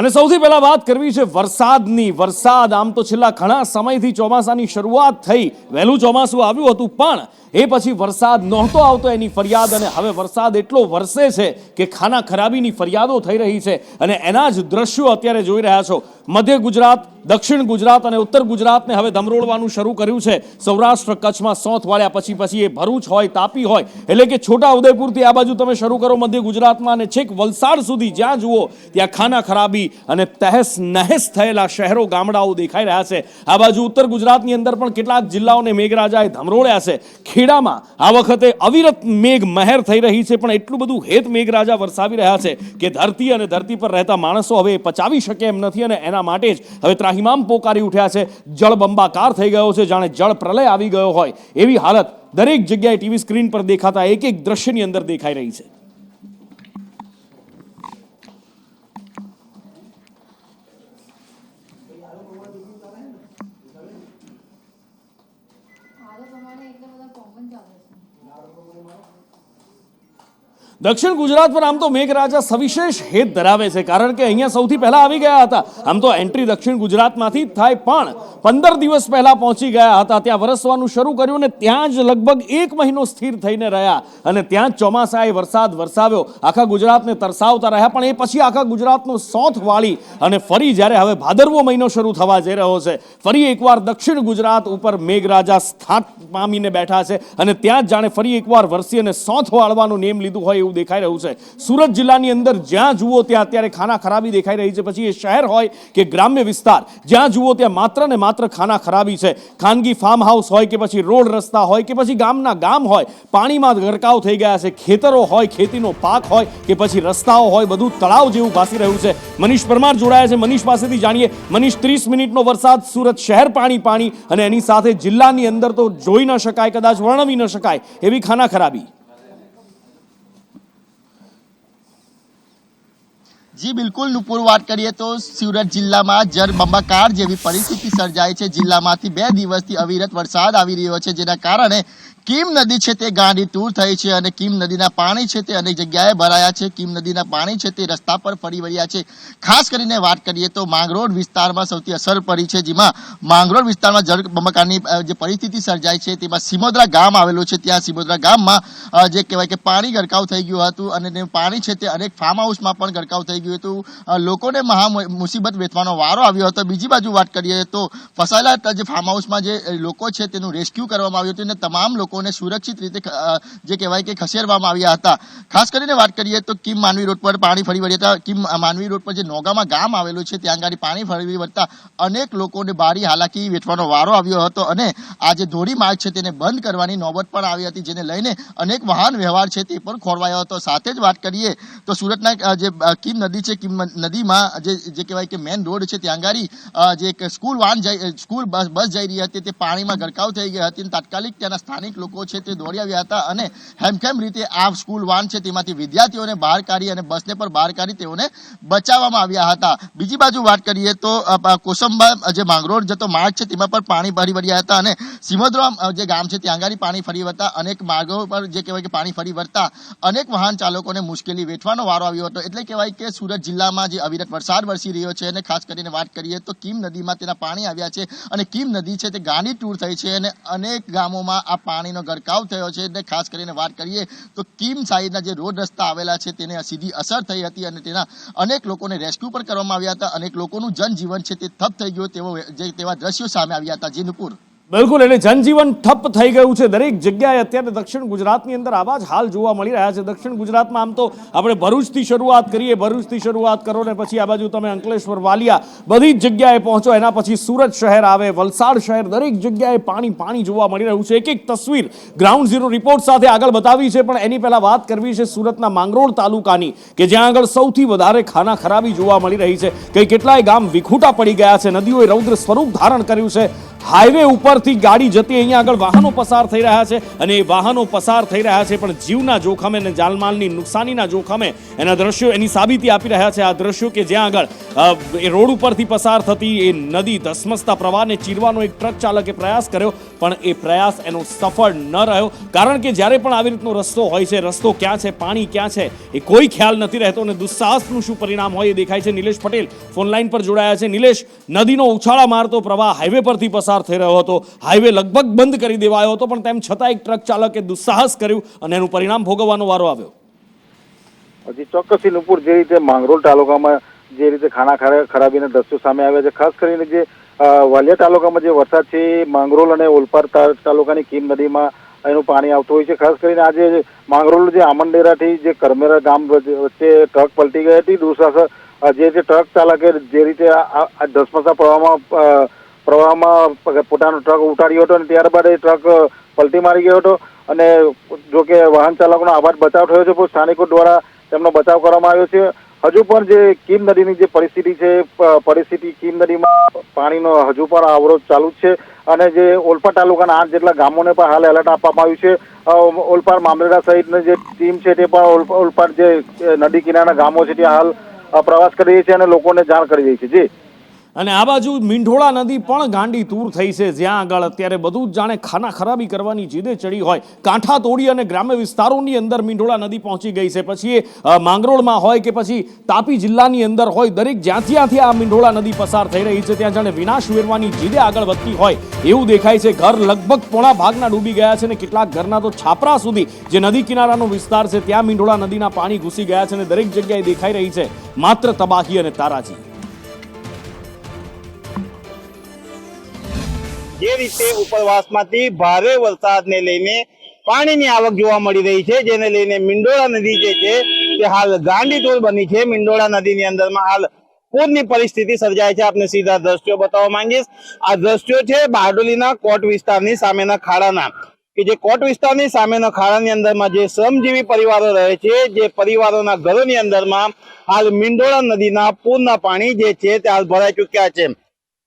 અને સૌથી પહેલા વાત કરવી છે વરસાદની. વરસાદ આમ તો છેલ્લા ઘણા સમયથી ચોમાસાની શરૂઆત થઈ, વહેલું ચોમાસું આવ્યું હતું, પણ એ પછી વરસાદ નહોતો આવતો એની ફરિયાદ, અને હવે વરસાદ એટલો વરસે છે કે ખાના ખરાબીની ફરિયાદો થઈ રહી છે. અને એના જ દ્રશ્યો અત્યારે જોઈ રહ્યા છો. મધ્ય ગુજરાત, દક્ષિણ ગુજરાત અને ઉત્તર ગુજરાતને હવે ધમરોળવાનું શરૂ કર્યું છે. સૌરાષ્ટ્ર કચ્છમાં સોંથ વાળ્યા પછી એ ભરૂચ હોય, તાપી હોય, એટલે કે છોટા ઉદેપુરથી આ બાજુ તમે શરૂ કરો મધ્ય ગુજરાતમાં, અને છેક વલસાડ સુધી જ્યાં જુઓ ત્યાં ખાના ખરાબી અને તહેસ નહેસ થયેલા શહેરો ગામડાઓ દેખાઈ રહ્યા છે. આ બાજુ ઉત્તર ગુજરાતની અંદર પણ કેટલાક જિલ્લાઓને મેઘરાજાએ ધમરોળ્યા છે. ખેડામાં આ વખતે અવિરત મેઘ મહેર થઈ રહી છે, પણ એટલું બધું હેત મેઘરાજા વરસાવી રહ્યા છે કે ધરતી અને ધરતી પર રહેતા માણસો હવે પચાવી શકે એમ નથી, અને એના માટે જ હવે ત્રાહિમામ પોકારી ઉઠ્યા છે. જળબંબાકાર થઈ ગયો છે, જાણે જળ પ્રલય આવી ગયો હોય એવી હાલત દરેક જગ્યાએ ટીવી સ્ક્રીન પર દેખાતા એક એક દ્રશ્યની અંદર દેખાઈ રહી છે. દક્ષિણ ગુજરાત પર આમ તો મેઘરાજા સવિશેષ હેત ધરાવે છે, કારણ કે અહીંયા સૌથી પહેલા આવી ગયા હતા. આમ તો એન્ટ્રી દક્ષિણ ગુજરાતમાંથી જ થાય, પણ 15 દિવસ પહેલા પહોંચી ગયા હતા, ત્યાં વરસવાનું શરૂ કર્યું, અને ત્યાં જ લગભગ 1 મહિનો સ્થિર થઈને રહ્યા, અને ત્યાં જ ચોમાસાએ વરસાદ વરસાવ્યો, આખા ગુજરાતને તરસાવતા રહ્યા. પણ એ પછી આખા ગુજરાતનો સોંથ વાળી અને ફરી જ્યારે હવે ભાદરવો મહિનો શરૂ થવા જઈ રહ્યો છે, ફરી એકવાર દક્ષિણ ગુજરાત ઉપર મેઘરાજા સ્થાન પામીને બેઠા છે, અને ત્યાં જ જાણે ફરી એકવાર વરસી અને સોંથ વાળવાનું નેમ લીધું હોય દેખાઈ રહ્યું છે. સુરત જિલ્લાની અંદર જ્યાં જુઓ ત્યાં અત્યારે ખાના ખરાબી દેખાઈ રહી છે. પછી એ શહેર હોય કે ગ્રામ્ય વિસ્તાર, જ્યાં જુઓ ત્યાં માત્ર ને માત્ર ખાના ખરાબી છે. ખાનગી ફાર્મ હાઉસ હોય કે પછી રોડ રસ્તા હોય કે પછી ગામના ગામ હોય, પાણીમાં ગરકાવ થઈ ગયા છે. ખેતરો હોય, ખેતીનો પાક હોય કે પછી રસ્તાઓ હોય, બધું તળાવ જેવું ભાસી રહ્યું છે. મનીષ પરમાર જોડાયા છે, મનીષ પાસેથી જાણીએ. મનીષ, 30 મિનિટનો વરસાદ, સુરત શહેર પાણી પાણી, અને એની સાથે જિલ્લાની અંદર તો જોઈ ન શકાય, કદાચ વર્ણવી ન શકાય એવી ખાના ખરાબી. જી બિલકુલ નુપુર, વાત કરીએ તો સુરત જિલ્લામાં જળબંબાકાર જેવી પરિસ્થિતિ સર્જાઈ છે. જિલ્લામાંથી 2 દિવસથી અવિરત વરસાદ આવી રહ્યો છે, જેના કારણે કીમ નદી છે તે ગાંડી તૂર થઈ છે, અને કીમ નદીના પાણી છે તે અનેક જગ્યાએ ભરાયા છે. કીમ નદીના પાણી છે તે રસ્તા પર ફરી વળ્યા છે. ખાસ કરીને વાત કરીએ તો માંગરોળ વિસ્તારમાં સૌથી અસર પડી છે, જેમાં માંગરોળ વિસ્તારમાં જળબંબાકારની જે પરિસ્થિતિ સર્જાઈ છે, તેમાં સિમોદરા ગામ આવેલું છે. ત્યાં સિમોદરા ગામમાં જે કહેવાય કે પાણી ગરકાવ થઈ ગયું હતું, અને તે પાણી છે તે અનેક ફાર્મ હાઉસમાં પણ ગરકાવ થઈ ગયું હતું. લોકોને મહા મુસીબત વેઠવાનો વારો આવ્યો હતો. બીજી બાજુ વાત કરીએ તો ફસાયેલા જે ફાર્મ હાઉસમાં જે લોકો છે તેનું રેસ્ક્યુ કરવામાં આવ્યું હતું, અને તમામ લોકોને સુરક્ષિત રીતે જે કહેવાય કે ખસેડવામાં આવ્યા હતા. ખાસ કરીને વાત કરીએ તો કીમ માનવી રોડ પર પાણી ફરી વળ્યા હતા. કીમ માનવી રોડ પર જે નોગામાં ગામ આવેલું છે ત્યાં આગળ પાણી ફરી વળતા અનેક લોકોને ભારી હાલાકી વેઠવાનો વારો આવ્યો હતો, અને આ જે ધોરી માર્ગ છે તેને બંધ કરવાની નોબત પણ આવી હતી, જેને લઈને અનેક વાહન વ્યવહાર છે તે પણ ખોરવાયો હતો. સાથે જ વાત કરીએ તો સુરતના જે કીમ નદી છે, કીમ નદીમાં જે કહેવાય કે મેન રોડ છે ત્યાં આગળ જે એક સ્કૂલ બસ જઈ રહી હતી તે પાણીમાં ગરકાવ થઈ ગઈ હતી, અને તાત્કાલિક ત્યાંના સ્થાનિક લોકો છે તે દોડી આવ્યા હતા, અને હેમખેમ રીતે આ સ્કૂલ વાન છે તેમાંથી વિદ્યાર્થીઓને બહાર કાઢી અને બસને પર બહાર કાઢી તેઓને બચાવવામાં આવ્યા હતા. બીજી બાજુ વાત કરીએ તો કોસંબા જે માંગરોળ જતો માર્ગ છે તેમાં પણ પાણી ફરી વળ્યા હતા, અને સિમોદરા જે ગામ છે ત્યાં આગળ પાણી ફરી વળતા અનેક માર્ગો પર જે કહેવાય કે પાણી ફરી વળતા અનેક વાહન ચાલકોને મુશ્કેલી વેઠવાનો વારો આવ્યો હતો. એટલે કહેવાય કે સુરત જિલ્લામાં જે અવિરત વરસાદ વરસી રહ્યો છે, અને ખાસ કરીને વાત કરીએ તો કીમ નદીમાં તેના પાણી આવ્યા છે, અને કીમ નદી છે તે ગાંડી તૂર થઈ છે, અને અનેક ગામોમાં આ પાણીનો ગરકાવ થયો છે. એટલે ખાસ કરીને વાત કરીએ તો કીમ સાઈડના જે રોડ રસ્તા આવેલા છે તેને સીધી અસર થઈ હતી, અને તેના અનેક લોકોને રેસ્ક્યુ પણ કરવામાં આવ્યા હતા. અનેક લોકોનું જનજીવન છે તે ઠપ થઈ ગયું તેવા દ્રશ્યો સામે આવ્યા હતા. જી નુપુર. બિલકુલ, એટલે જનજીવન ઠપ થઈ ગયું છે દરેક જગ્યાએ. અત્યારે દક્ષિણ ગુજરાતની અંદર આવા જ હાલ જોવા મળી રહ્યા છે. દક્ષિણ ગુજરાતમાં આમ તો આપણે ભરૂચથી શરૂઆત કરીએ, ભરૂચથી શરૂઆત કરો ને પછી આ બાજુ તમે અંકલેશ્વર, વાલિયા, બધી જ જગ્યાએ પહોંચો, એના પછી સુરત શહેર આવે, વલસાડ શહેર, દરેક જગ્યાએ પાણી પાણી જોવા મળી રહ્યું છે. એક એક તસવીર ગ્રાઉન્ડ ઝીરો રિપોર્ટ સાથે આગળ બતાવી છે, પણ એની પહેલા વાત કરવી છે સુરતના માંગરોળ તાલુકાની, કે જ્યાં આગળ સૌથી વધારે ખાના ખરાબી જોવા મળી રહી છે. કેટલાય ગામ વિખૂટા પડી ગયા છે, નદીઓએ રૌદ્ર સ્વરૂપ ધારણ કર્યું છે. હાઈવે ઉપરથી ગાડી જતી અહીંયા આગળ વાહનો પસાર થઈ રહ્યા છે અને એ વાહનો પસાર થઈ રહ્યા છે પણ જીવના જોખમે અને જાનમાલની નુકસાનીના જોખમે એના દ્રશ્યો એની સાબિતી આપી રહ્યા છે. આ દ્રશ્યો કે જ્યાં આગળ એ રોડ ઉપરથી પસાર થતી એ નદી ધસમસતા પ્રવાહને ચીરવાનો એક ટ્રક ચાલકે પ્રયાસ કર્યો પણ એ પ્રયાસ એનો સફળ ન રહ્યો, કારણ કે જ્યારે પણ આવી રીતનો રસ્તો હોય છે, રસ્તો ક્યાં છે, પાણી ક્યાં છે એ કોઈ ખ્યાલ નથી રહેતો અને દુસ્સાહસનું શું પરિણામ હોય એ દેખાય છે. નિલેશ પટેલ ફોનલાઈન પર જોડાયા છે. નિલેશ, નદીનો ઉછાળા મારતો પ્રવાહ હાઈવે પરથી પસાર થઈ રહ્યો હતો, હાઈવે લગભગ બંધ કરી દેવાયો હતો પણ તેમ છતાં એક ટ્રક ચાલકે દુસ્સાહસ કર્યું અને એનું પરિણામ ભોગવવાનો વારો આવ્યો. હજી ચોક્કસથી નુપુર જે રીતે માંગરોળ તાલુકામાં જે રીતે ખાના ખરાબીના દ્રશ્યો સામે આવ્યા છે, ખાસ કરીને જે વાલિયા તાલુકામાં જે વરસાદ છે માંગરોળ અને ઓલપાડ તાલુકાની કીમ નદીમાં એનું પાણી આવતું હોય છે. ખાસ કરીને આજે માંગરોળ જે આમંડેરાથી જે કરમેરા ગામ વચ્ચે ટ્રક પલટી ગઈ હતી. દુસાહસ જે ટ્રક ચાલકે જે રીતે આ ધસમસતા પ્રવાહમાં પોતાનો ટ્રક ઉતાર્યો હતો અને ત્યારબાદ એ ટ્રક પલટી મારી ગયો હતો અને જો કે વાહન ચાલકોનો આભાર બચાવ થયો છે પણ સ્થાનિકો દ્વારા તેમનો બચાવ કરવામાં આવ્યો છે. હજુ પણ જે કીમ નદીની જે પરિસ્થિતિ છે, કીમ નદીમાં પાણીનો હજુ પણ અવરોધ ચાલુ જ છે અને જે ઓલપાડ તાલુકાના 8 જેટલા ગામોને પણ હાલ એલર્ટ આપવામાં આવ્યું છે. ઓલપાડ મામલેદાર સહિતની જે ટીમ છે તે પણ ઓલપાડ જે નદી કિનારાના ગામો છે ત્યાં હાલ પ્રવાસ કરી રહી છે અને લોકોને જાણ કરી રહી છે. જી, અને આ બાજુ મીંઢોળા નદી પણ ગાંડી તૂર થઈ છે, જ્યાં આગળ અત્યારે બધું જ જાણે ખાના ખરાબી કરવાની જીદે ચડી હોય. કાંઠા તોડી અને ગ્રામ્ય વિસ્તારોની અંદર મીંઢોળા નદી પહોંચી ગઈ છે. પછી એ માંગરોળમાં હોય કે પછી તાપી જિલ્લાની અંદર હોય, દરેક જ્યાંથી આ મીંઢોળા નદી પસાર થઈ રહી છે ત્યાં જાણે વિનાશ વેરવાની જીદે આગળ વધતી હોય એવું દેખાય છે. ઘર લગભગ પોણા ભાગના ડૂબી ગયા છે અને કેટલાક ઘરના તો છાપરા સુધી જે નદી કિનારાનો વિસ્તાર છે ત્યાં મીંઢોળા નદીના પાણી ઘૂસી ગયા છે અને દરેક જગ્યાએ દેખાઈ રહી છે માત્ર તબાહી અને તારાજી. જે રીતે ઉપરવાસમાંથી ભારે વરસાદને લઈને પાણીની આવક જોવા મળી રહી છે, જેને લઈને મીંઢોળા નદી જે છે તે હાલ ગાંડીતુર બની છે. મીંઢોળા નદીની અંદરમાં હાલ પૂરની પરિસ્થિતિ સર્જાય છે. આપને સીધા દ્રશ્યો બતાવવા માંગીશ. આ દ્રશ્યો છે બારડોલીના કોટ વિસ્તારની સામેના ખાડાના, કે જે કોટ વિસ્તારની સામેના ખાડાની અંદરમાં જે શ્રમજીવી પરિવારો રહે છે, જે પરિવારોના ઘરોની અંદરમાં હાલ મીંઢોળા નદીના પૂરના પાણી જે છે તે હાલ ભરાઈ ચુક્યા છે.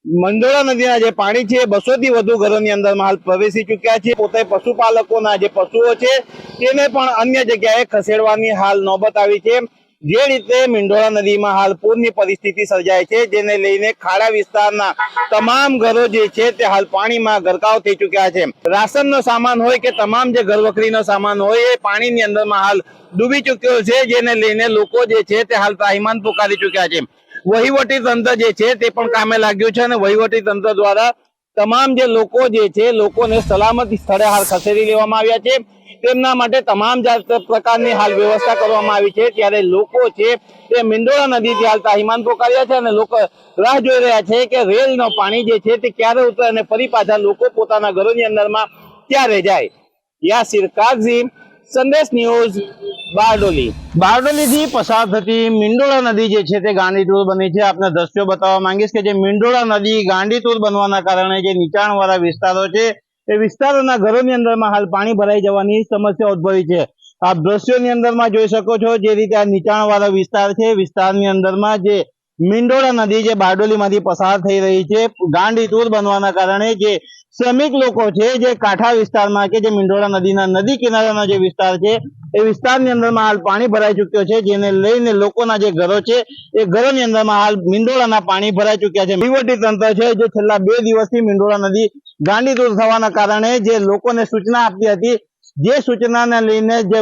મીંઢોળા નદીના જે પાણી છે 200 થી વધુ ઘરોની અંદરમાં હાલ પ્રવેશી ચુક્યા છે. પોતે પશુપાલકોના જે પશુઓ છે તેને પણ અન્ય જગ્યાએ ખસેડવાની હાલ નોબત આવી છે. જે રીતે મીંઢોળા નદીમાં હાલ પૂરની પરિસ્થિતિ સર્જાય છે, જેને લઈને ખાડા વિસ્તારના તમામ ઘરો જે છે તે હાલ પાણીમાં ગરકાવ થઈ ચુક્યા છે. રાશનનો સામાન હોય કે તમામ જે ઘરવખરીનો સામાન હોય એ પાણીની અંદરમાં હાલ ડૂબી ચુક્યો છે, જેને લઈને લોકો જે છે તે હાલ ત્રાહિમામ પુકારી ચુક્યા છે. વહીવટી તંત્ર જે છે તે પણ કામે લાગ્યું છે અને વહીવટી તંત્ર દ્વારા તમામ જે લોકો જે છે લોકોને સલામત સ્થળે હાલ ખસેડી લેવામાં આવ્યા છે. તેમના માટે તમામ પ્રકારની હાલ વ્યવસ્થા કરવામાં આવી છે. ત્યારે લોકો છે તે મીંઢોળા નદીથી હાલ ત્રાહિમામ પોકાર્યા છે અને લોકો રાહ જોઈ રહ્યા છે કે રેલનો પાણી જે છે તે ક્યારે ઉતરે અને ફરી પાછા લોકો પોતાના ઘરોની અંદરમાં ક્યારે જાય. યાસીર કાઝી, સંદેશ ન્યૂઝ, બારડોલી થી પસાર થતી મીંઢોળા નદી જે છે તે ગાંડીતુર બની છે. આપને દ્રશ્યો બતાવવા માંગીશ કે જે મીંઢોળા નદી ગાંડીતુર બનવાના કારણે જે નીચાણવાળા વિસ્તારો છે એ વિસ્તારોના ઘરોની અંદરમાં હાલ પાણી ભરાઈ જવાની સમસ્યા ઉદ્ભવી છે. આપ દ્રશ્યોની અંદરમાં જોઈ શકો છો જે રીતે આ નીચાણવાળા વિસ્તાર છે, વિસ્તારની અંદરમાં જે મીંઢોળા નદી જે બારડોલીમાંથી પસાર થઈ રહી છે, ગાંડીતુર બનવાના કારણે જે શ્રમિક લોકો છે જે કાંઠા વિસ્તારમાં કે જે મીંઢોળા નદીના નદી કિનારાનો જે વિસ્તાર છે એ વિસ્તારની અંદરમાં હાલ પાણી ભરાઈ ચુક્યો છે, જેને લઈને લોકોના જે ઘરો છે એ ઘરોની અંદરમાં હાલ મીંઢોળાના પાણી ભરાઈ ચુક્યા છે. વહીવટી તંત્ર છે જે છેલ્લા 2 દિવસથી મીંઢોળા નદી ગાંડીતુર થવાના કારણે જે લોકોને સૂચના આપી હતી, જે સૂચનાને લઈને જે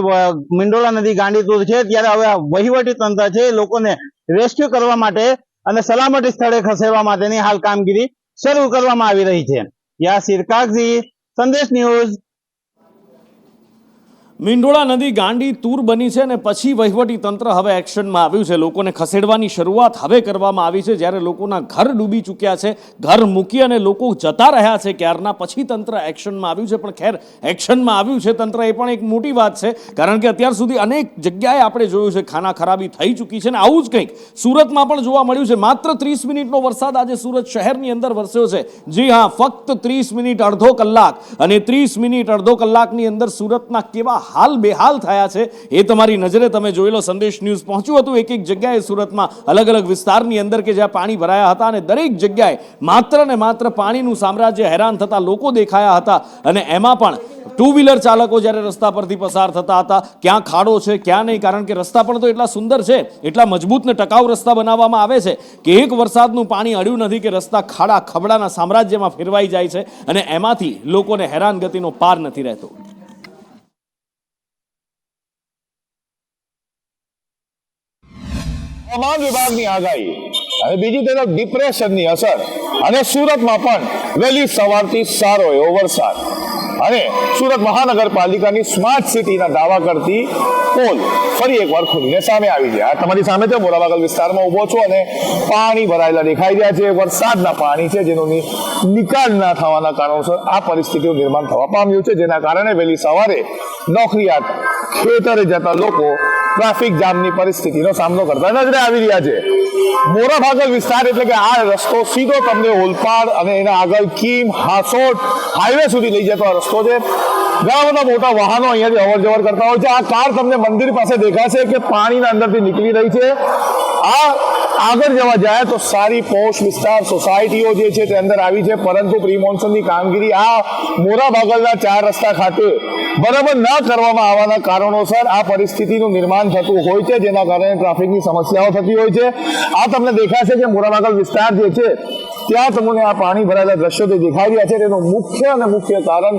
મીંઢોળા નદી ગાંડીતુર છે ત્યારે હવે વહીવટી તંત્ર છે લોકોને રેસ્ક્યુ કરવા માટે અને સલામતી સ્થળે ખસેડવા માટેની હાલ કામગીરી શરૂ કરવામાં આવી રહી છે. યાસીર કાઝી, સંદેશ ન્યૂઝ. મીંઢોળા નદી ગાંડી તૂર બની છે અને પછી વહીવટી તંત્ર હવે એક્શનમાં આવ્યું છે. લોકોને ખસેડવાની શરૂઆત હવે કરવામાં આવી છે. જ્યારે લોકોના ઘર ડૂબી ચૂક્યા છે, ઘર મૂકી અને લોકો જતા રહ્યા છે ક્યારના, પછી તંત્ર એક્શનમાં આવ્યું છે. પણ ખેર, એક્શનમાં આવ્યું છે તંત્ર એ પણ એક મોટી વાત છે, કારણ કે અત્યાર સુધી અનેક જગ્યાએ આપણે જોયું છે ખાના ખરાબી થઈ ચૂકી છે. અને આવું જ કંઈક સુરતમાં પણ જોવા મળ્યું છે. માત્ર 30 મિનિટનો વરસાદ આજે સુરત શહેરની અંદર વરસ્યો છે. જી હા, ફક્ત 30 મિનિટ, અડધો કલાક, અને 30 મિનિટ અડધો કલાકની અંદર સુરતના કેવા હાલ બેહાલ થયા છે એ તમારી નજરે તમે જોઈ લો. સંદેશ ન્યૂઝ પહોંચ્યું હતું એક જગ્યાએ સુરતમાં, અલગ અલગ વિસ્તારની અંદર કે જ્યાં પાણી ભરાયા હતા અને દરેક જગ્યાએ માત્ર ને માત્ર પાણીનું સામ્રાજ્ય, હેરાન થતા લોકો દેખાયા હતા. અને એમાં પણ ટુ વ્હીલર ચાલકો જ્યારે રસ્તા પરથી પસાર થતા હતા, ક્યાં ખાડો છે ક્યાં નહીં, કારણ કે રસ્તા પણ તો એટલા સુંદર છે, એટલા મજબૂત ને ટકાઉ રસ્તા બનાવવામાં આવે છે કે એક વરસાદનું પાણી અડ્યું નથી કે રસ્તા ખાડા ખબડાના સામ્રાજ્યમાં ફેરવાઈ જાય છે અને એમાંથી લોકોને હેરાનગતિનો પાર નથી રહેતો. હવામાન વિભાગની આગાહી અને બીજી તરફ ડિપ્રેશનની અસર અને સુરતમાં પણ વહેલી સવારથી સારો એવો વરસાદ અને સુરત મહાનગરપાલિકાની સ્માર્ટ સિટીના દાવા કરતી પોલ ફરી એકવાર ખુલીને સામે આવી ગયા. તમારી સામે તો મોરાબાગલ વિસ્તારમાં ઉભો છો અને પાણી ભરાયેલા દેખાઈ રહ્યા છે. વરસાદના પાણી છે જેનો નિકાલ ના થવાના કારણોસર આ પરિસ્થિતિનું નિર્માણ થવા પામ્યું છે, જેના કારણે વહેલી સવારે નોકરિયાત ખેતરે જતા લોકો ટ્રાફિક જામની પરિસ્થિતિનો સામનો કરતા નજરે આવી રહ્યા છે. મોરાભાગલ વિસ્તાર એટલે કે આ રસ્તો સીધો તમને ઓલપાડ અને એના આગળ કીમ, હાસોટ હાઈવે સુધી લઈ જતો આ રસ્તો છે. ઘણા બધા મોટા વાહનો અહીંયાથી અવર જવર કરતા હોય છે. આ કાર તમને મંદિર પાસે દેખાશે કે પાણીના અંદરથી નીકળી રહી છે. આ આગળ જવા જાય તો સારી પોશ વિસ્તાર સોસાયટીઓ જે છે તે અંદર આવી છે, પરંતુ પ્રી મોન્સૂનની કામગીરી આ મોરાભાગલના 4 રસ્તા ખાતે બરાબર ન કરવામાં આવવાના કારણોસર આ પરિસ્થિતિનું નિર્માણ થતું હોય છે, જેના કારણે ટ્રાફિકની સમસ્યાઓ થતી હોય છે. આ તમને દેખાશે કે મોરાભાગલ વિસ્તાર જે છે ત્યાં તમને આ પાણી ભરાયેલા દ્રશ્યો જે દેખાઈ રહ્યા છે તેનું મુખ્ય કારણ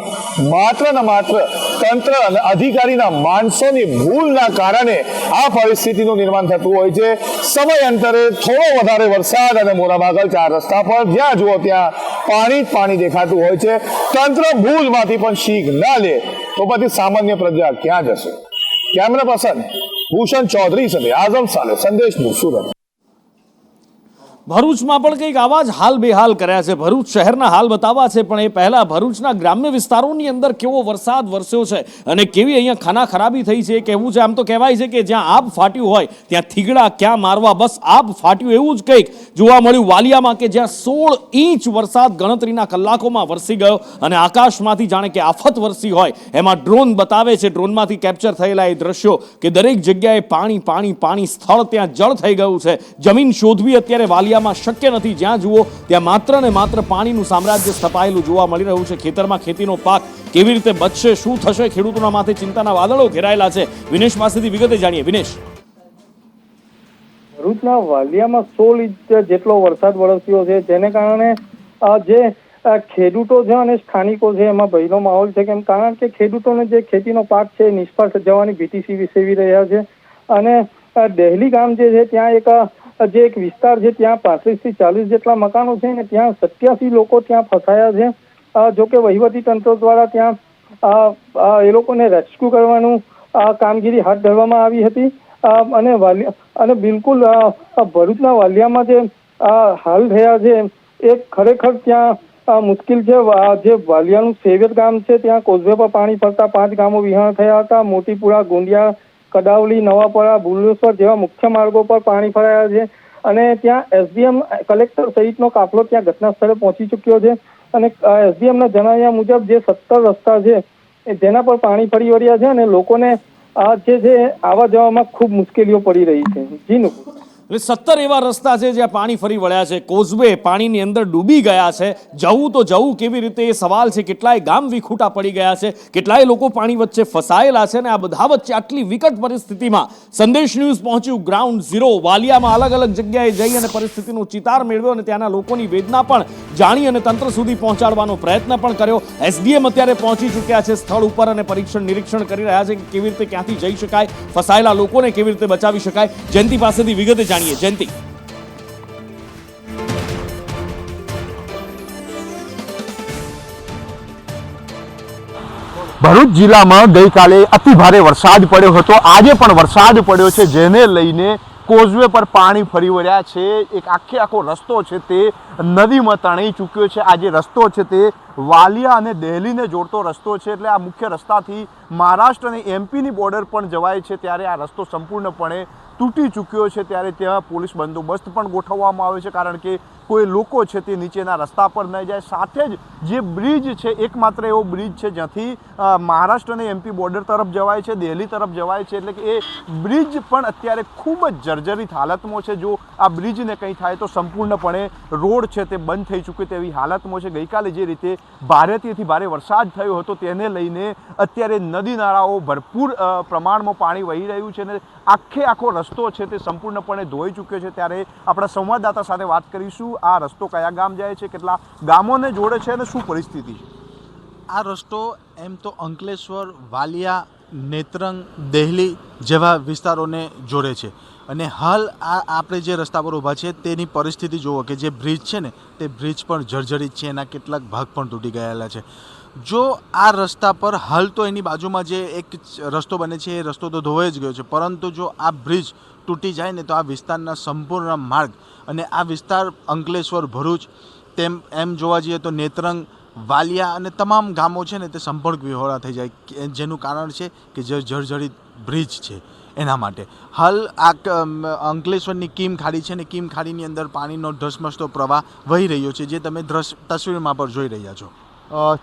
માત્ર ને માત્ર તંત્ર અને અધિકારીના માણસોની ભૂલના કારણે આ પરિસ્થિતિનું નિર્માણ થતું હોય છે. સમયાંતરે થોડો વધારે વરસાદ અને મોરાભાગલ 4 રસ્તા પર જ્યાં જુઓ ત્યાં પાણી દેખાતું હોય છે. તંત્ર ભૂલમાંથી પણ શીખ ના લે તો પછી સામાન્ય પ્રજા ક્યાં જશે? કેમેરા પર્સન ભૂષણ ચૌધરી સાથે આઝમ સાલે, સંદેશ ન્યૂઝ, સુરત. ભરૂચમાં પણ કંઈક આવા જ હાલ બેહાલ કર્યા છે. ભરૂચ શહેરના હાલ બતાવવા છે, પણ એ પહેલા ભરૂચના ગ્રામ્ય વિસ્તારોની અંદર કેવો વરસાદ વરસ્યો છે અને કેવી અહીંયા ખાના ખરાબી થઈ છે એ કહેવું છે. આમ તો કહેવાય છે કે જ્યાં આબ ફાટ્યું હોય ત્યાં થીગડા ક્યાં મારવા, બસ આબ ફાટ્યું એવું જ કંઈક જોવા મળ્યું વાલિયામાં, કે જ્યાં 16 ઇંચ વરસાદ ગણતરીના કલાકોમાં વરસી ગયો અને આકાશમાંથી જાણે કે આફત વરસી હોય એમાં ડ્રોન બતાવે છે. ડ્રોનમાંથી કેપ્ચર થયેલા એ દ્રશ્યો કે દરેક જગ્યાએ પાણી, સ્થળ ત્યાં જળ થઈ ગયું છે. જમીન શોધવી અત્યારે વાલિયા શક્ય નથી. જ્યાં જુઓ ત્યાં માત્ર ને માત્ર પાણીનું સામ્રાજ્ય સ્થપાયેલું જોવા મળી રહ્યું છે. ખેતરમાં ખેતીનો પાક કેવી રીતે બચશે, શું થશે, ખેડૂતોના માથે ચિંતાના વાદળો ઘેરાયેલા છે. વિનેશ પાસેથી વિગતે જાણીએ. વિનેશ, ભરૂચના વાલિયામાં 16 ઇંચ જેટલો વરસાદ વરસ્યો છે, જેને કારણે જે ખેડૂતો છે અને સ્થાનિકો છે એમાં ભયનો માહોલ છે. કેમ કારણ કે ખેડૂતોને જે ખેતીનો પાક છે નિષ્ફળ જવાની ભીતિ સેવી રહ્યા છે. અને દહેલી ગામ જે છે ત્યાં એક વિસ્તાર છે, ત્યાં 35 થી 40 જેટલા મકાનો છે ને ત્યાં 87 લોકો ત્યાં ફસાયા છે. જોકે વહીવટી તંત્ર દ્વારા ત્યાં એ લોકોને રેસ્ક્યુ કરવાનું કામગીરી હાથ ધરવામાં આવી હતી. અને બિલકુલ ભરૂચના વાલિયામાં જે હાલ થયા છે એ ખરેખર ત્યાં મુશ્કેલ છે. જે વાલિયાનું સેવેર ગામ છે ત્યાં કોઝવે પર પાણી ફરતા 5 ગામો વિહાણ થયા હતા. મોટીપુરા, ગોંડિયા, કડાવલી, નવાપરા, ભુલેશ્વર જેવા મુખ્ય માર્ગો પર પાણી ભરાયા છે. અને ત્યાં એસડીએમ, કલેક્ટર સહિતનો કાફલો ત્યાં ઘટના સ્થળે પહોંચી ચૂક્યો છે. અને એસડીએમના જણાવ્યા મુજબ જે 17 રસ્તા છે જેના પર પાણી ફરી વળ્યા છે અને લોકોને જે છે આવવા જવામાં ખૂબ મુશ્કેલીઓ પડી રહી છે. જી નુપુર, એટલે 17 એવા રસ્તા છે જ્યાં પાણી ફરી વળ્યા છે. કોઝવે પાણીની અંદર ડૂબી ગયા છે. જવું તો જવું કેવી રીતે એ સવાલ છે. કેટલાય ગામ વિખૂટા પડી ગયા છે, કેટલાય લોકો પાણી વચ્ચે ફસાયેલા છે. અને આ બધા વચ્ચે આટલી વિકટ પરિસ્થિતિમાં સંદેશ ન્યૂઝ પહોંચ્યું ગ્રાઉન્ડ ઝીરો વાલિયામાં. અલગ અલગ જગ્યાએ જઈ અને પરિસ્થિતિનો ચિતાર મેળવ્યો અને ત્યાંના લોકોની વેદના પણ જાણી અને તંત્ર સુધી પહોંચાડવાનો પ્રયત્ન પણ કર્યો. એસડીએમ અત્યારે પહોંચી ચૂક્યા છે સ્થળ ઉપર અને નિરીક્ષણ કરી રહ્યા છે કે કેવી રીતે ક્યાંથી જઈ શકાય, ફસાયેલા લોકોને કેવી રીતે બચાવી શકાય. જયંતિ પાસેથી વિગતે જાણીએ. જયંતિ, ભરૂચ જિલ્લામાં ગઈકાલે અતિ ભારે વરસાદ પડ્યો હતો. આજે પણ વરસાદ પડ્યો છે, જેને લઈને કોઝવે પર પાણી ફરી વળ્યા છે. એક આખો રસ્તો છે તે નદીમાં તણાઈ ચૂક્યો છે. આ જે રસ્તો છે તે વાલિયા અને દહેલીને જોડતો રસ્તો છે. એટલે આ મુખ્ય રસ્તાથી મહારાષ્ટ્ર અને એમપીની બોર્ડર પણ જવાય છે. ત્યારે આ રસ્તો સંપૂર્ણપણે તૂટી ચૂક્યો છે. ત્યારે ત્યાં પોલીસ બંદોબસ્ત પણ ગોઠવવામાં આવ્યો છે, કારણ કે કોઈ લોકો છે તે નીચેના રસ્તા પર ન જાય. સાથે જ જે બ્રિજ છે એકમાત્ર એવો બ્રિજ છે જ્યાંથી મહારાષ્ટ્ર અને એમપી બોર્ડર તરફ જવાય છે, દિલ્હી તરફ જવાય છે, એટલે કે એ બ્રિજ પણ અત્યારે ખૂબ જ જર્જરિત હાલતમાં છે. જો આ બ્રિજને કંઈ થાય તો સંપૂર્ણપણે રોડ છે તે બંધ થઈ ચૂકે તેવી હાલતમાં છે. ગઈકાલે જે રીતે ભારેથી ભારે વરસાદ થયો હતો તેને લઈને અત્યારે નદી નાળાઓ ભરપૂર પ્રમાણમાં પાણી વહી રહ્યું છે અને આખો રસ્તો છે તે સંપૂર્ણપણે ધોઈ ચૂક્યો છે. ત્યારે આપણા સંવાદદાતા સાથે વાત કરીશું. આ રસ્તો કયા ગામ જાય છે, કેટલા ગામોને જોડે છે અને શું પરિસ્થિતિ છે? આ રસ્તો એમ તો અંકલેશ્વર, વાલિયા, નેત્રંગ, દેહલી જેવા વિસ્તારોને જોડે છે અને હાલ આપણે જે રસ્તા પર ઊભા છે તેની પરિસ્થિતિ જુઓ કે જે બ્રિજ છે ને તે બ્રિજ પણ જર્જરિત છે, એના કેટલાક ભાગ પણ તૂટી ગયેલા છે. જો આ રસ્તા પર હાલ તો એની બાજુમાં જે એક રસ્તો બને છે એ રસ્તો તો ધોવાઈ જ ગયો છે, પરંતુ જો આ બ્રિજ તૂટી જાય ને તો આ વિસ્તારના સંપૂર્ણ માર્ગ અને આ વિસ્તાર અંકલેશ્વર, ભરૂચ એમ જોવા જઈએ તો નેત્રંગ, વાલિયા અને તમામ ગામો છે ને તે સંપર્ક વિહોળા થઈ જાય, જેનું કારણ છે કે જે જર્જરિત બ્રિજ છે એના માટે. હાલ આ અંકલેશ્વરની કીમ ખાડી છે ને કીમ ખાડીની અંદર પાણીનો ધસમસતો પ્રવાહ વહી રહ્યો છે, જે તમે તસવીરમાં પર જોઈ રહ્યા છો.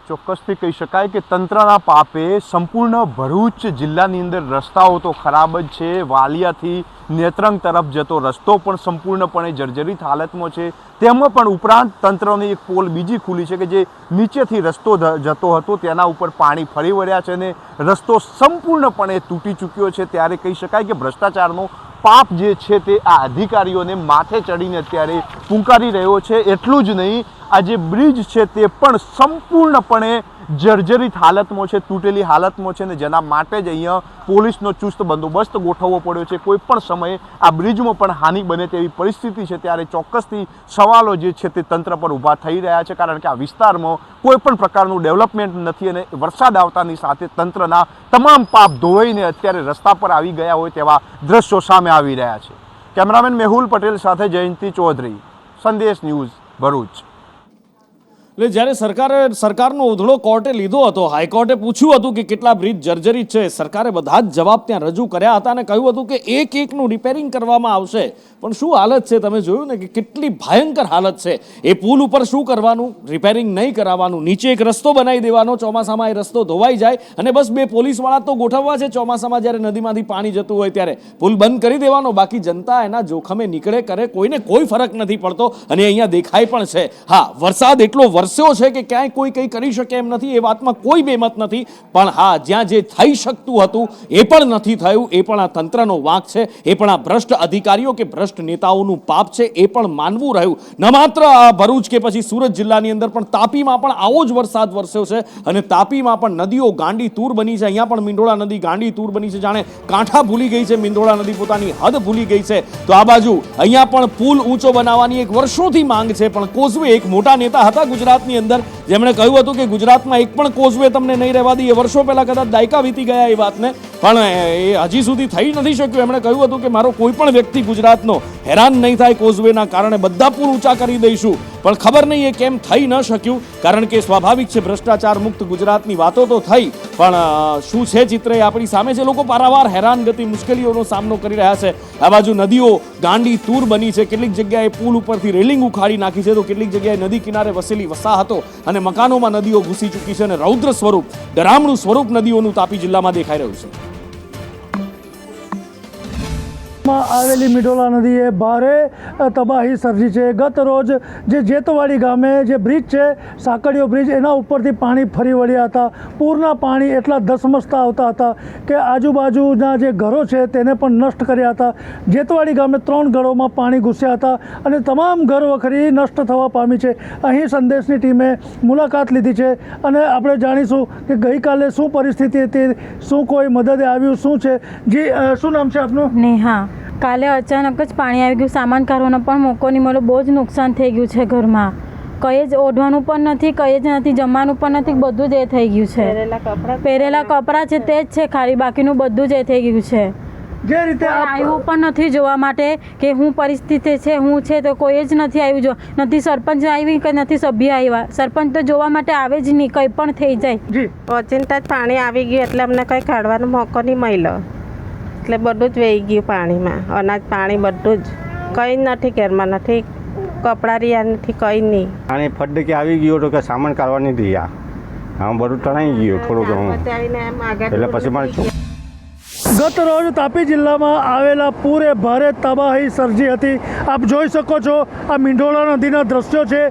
ચોક્કસથી કહી શકાય કે તંત્રના પાપે સંપૂર્ણ ભરૂચ જિલ્લાની અંદર રસ્તાઓ તો ખરાબ જ છે. વાલિયાથી નેત્રંગ તરફ જતો રસ્તો પણ સંપૂર્ણપણે જર્જરિત હાલતમાં છે. તેમાં પણ ઉપરાંત તંત્રની એક પોલ બીજી ખુલી છે કે જે નીચેથી રસ્તો જતો હતો તેના ઉપર પાણી ફરી વળ્યા છે અને રસ્તો સંપૂર્ણપણે તૂટી ચૂક્યો છે. ત્યારે કહી શકાય કે ભ્રષ્ટાચારનો પાપ જે છે તે આ અધિકારીઓને માથે ચડીને અત્યારે પૂંકારી રહ્યો છે. એટલું જ નહીં, આ જે બ્રિજ છે તે પણ સંપૂર્ણપણે જર્જરિત હાલતમાં છે, તૂટેલી હાલતમાં છે ને જેના માટે જ અહીંયા પોલીસનો ચુસ્ત બંદોબસ્ત ગોઠવવો પડ્યો છે. કોઈ પણ સમયે આ બ્રિજમાં પણ હાનિ બને તેવી પરિસ્થિતિ છે. ત્યારે ચોક્કસથી સવાલો જે છે તે તંત્ર પર ઊભા થઈ રહ્યા છે, કારણ કે આ વિસ્તારમાં કોઈ પણ પ્રકારનું ડેવલપમેન્ટ નથી અને વરસાદ આવતાની સાથે તંત્રના તમામ પાપ ધોવાઈને અત્યારે રસ્તા પર આવી ગયા હોય તેવા દ્રશ્યો સામે આવી રહ્યા છે. કેમેરામેન મેહુલ પટેલ સાથે જયંતિ ચૌધરી, સંદેશ ન્યૂઝ, ભરૂચ. એટલે જ્યારે સરકારનો ઓધડો કોર્ટે લીધો હતો, હાઈકોર્ટે પૂછ્યું હતું કે કેટલા બ્રિજ જર્જરિત છે, સરકારે બધા જ જવાબ ત્યાં રજૂ કર્યા હતા અને કહ્યું હતું કે એકનું રિપેરિંગ કરવામાં આવશે. પણ શું હાલત છે તમે જોયું ને કે કેટલી ભયંકર હાલત છે. એ પુલ ઉપર શું કરવાનું, રિપેરિંગ નહીં કરાવવાનું, નીચે એક રસ્તો બનાવી દેવાનો, ચોમાસામાં એ રસ્તો ધોવાઈ જાય અને બસ બે પોલીસવાળા તો ગોઠવવા છે ચોમાસામાં જ્યારે નદીમાંથી પાણી જતું હોય ત્યારે પુલ બંધ કરી દેવાનો, બાકી જનતા એના જોખમે નીકળે કરે, કોઈને કોઈ ફરક નથી પડતો. અને અહીંયા દેખાય પણ છે. હા, વરસાદ એટલો વરસ્યો છે કે ક્યાંય કોઈ કંઈ કરી શકે એમ નથી, એ વાતમાં કોઈ બેમત નથી. પણ હા, જ્યાં જે થઈ શકતું હતું એ પણ નથી થયું. એ પણ આ તંત્રનો વાંક છે, એ પણ આ ભ્રષ્ટ અધિકારીઓ કે ભ્રષ્ટ નેતાઓનું પાપ છે, એ પણ માનવું રહ્યું. ન માત્ર આ ભરૂચ કે પછી સુરત જિલ્લાની અંદર પણ તાપીમાં પણ આવો જ વરસાદ વરસ્યો છે અને તાપીમાં પણ નદીઓ ગાંડી તૂર બની છે. અહીંયા પણ મીંઢોળા નદી ગાંડી તૂર બની છે, જાણે કાંઠા ભૂલી ગઈ છે મીંઢોળા નદી, પોતાની હદ ભૂલી ગઈ છે. તો આ બાજુ અહીંયા પણ પુલ ઊંચો બનાવવાની એક વર્ષોથી માંગ છે, પણ કોઝવે, એક મોટા નેતા હતા ગુજરાતની અંદર જેમણે કહ્યું હતું કે ગુજરાતમાં એક પણ કોઝવે તમને નહીં રહેવા દઈએ. વર્ષો પહેલા કદાચ દાયકા વીતી ગયા એ વાતને, પણ એ હજી સુધી થઈ નથી શક્યું. એમણે કહ્યું હતું કે મારો કોઈ પણ વ્યક્તિ ગુજરાતનો હેરાન નહીં થાય કોઝવેના કારણે, બધા પુલ ઊંચા કરી દઈશું. પણ ખબર નહીં એ કેમ થઈ ન શક્યું, કારણ કે સ્વાભાવિક છે, ભ્રષ્ટાચાર મુક્ત ગુજરાતની વાતો તો થઈ, પણ શું છે ચિત્ર એ આપણી સામે છે. લોકો પારાવાર હેરાનગતિ, મુશ્કેલીઓનો સામનો કરી રહ્યા છે. આ બાજુ નદીઓ ગાંડી તૂર બની છે, કેટલીક જગ્યાએ પુલ ઉપરથી રેલિંગ ઉખાડી નાખી છે, તો કેટલીક જગ્યાએ નદી કિનારે વસેલી વસાહતો અને મકાનોમાં નદીઓ ઘૂસી ચૂકી છે અને રૌદ્ર સ્વરૂપ, ડરામણું સ્વરૂપ નદીઓનું તાપી જિલ્લામાં દેખાઈ રહ્યું છે. આવેલી મીંઢોળા નદીએ ભારે તબાહી સર્જી છે. ગત રોજ જે જેતવાડી ગામે જે બ્રિજ છે, સાંકળીયો બ્રિજ, એના ઉપરથી પાણી ફરી વળ્યા હતા. પૂરના પાણી એટલા ધસમસતા આવતા હતા કે આજુબાજુના જે ઘરો છે તેને પણ નષ્ટ કર્યા હતા. જેતવાડી ગામે 3 ઘરોમાં પાણી ઘૂસ્યા હતા અને તમામ ઘર વખરી નષ્ટ થવા પામી છે. અહીં સંદેશની ટીમે મુલાકાત લીધી છે અને આપણે જાણીશું કે ગઈકાલે શું પરિસ્થિતિ હતી, શું કોઈ મદદે આવ્યું, શું છે. જી, શું નામ છે આપનું? નેહા. કાલે અચાનક જ પાણી આવી ગયું, સામાન કાઢવાનો પણ મોકો નહીં મળ્યો, બહુ જ નુકસાન થઈ ગયું છે ઘરમાં. કંઈ જ ઓઢવાનું પણ નથી, કંઈ જ નથી, જમવાનું પણ નથી, બધું જ એ થઈ ગયું છે. પહેરેલા કપડાં છે તે જ છે ખાલી, બાકીનું બધું જ એ થઈ ગયું છે. જે રીતે આવ્યું પણ નથી જોવા માટે કે હું પરિસ્થિતિ છે, હું છે, તો કોઈ જ નથી આવ્યું. જો નથી સરપંચ આવી કે નથી સભ્ય આવ્યા. સરપંચ તો જોવા માટે આવે જ નહીં, કંઈ પણ થઈ જાય. જી, ઓચિંતા જ પાણી આવી ગયું એટલે અમને કંઈ કાઢવાનો મોકો નહીં મળ્યો, એટલે બધું જ વહી ગયું પાણીમાં. અનાજ પાણી બધું જ, કંઈ નથી, ઘરમાં નથી, કપડાં રહ્યા નથી કંઈ નહીં. અને ફડ કે આવી ગયો તો કે સામાન કાઢવા નહીં રહ્યા, આમ બધું તણાઈ ગયું થોડું ઘણું, એટલે પછી મારે ગત રોજ તાપી જિલ્લામાં આવેલા પૂરે ભારે તબાહી સર્જી હતી. આપ જોઈ શકો છો આ મીંઢોળા નદીના દ્રશ્યો છે.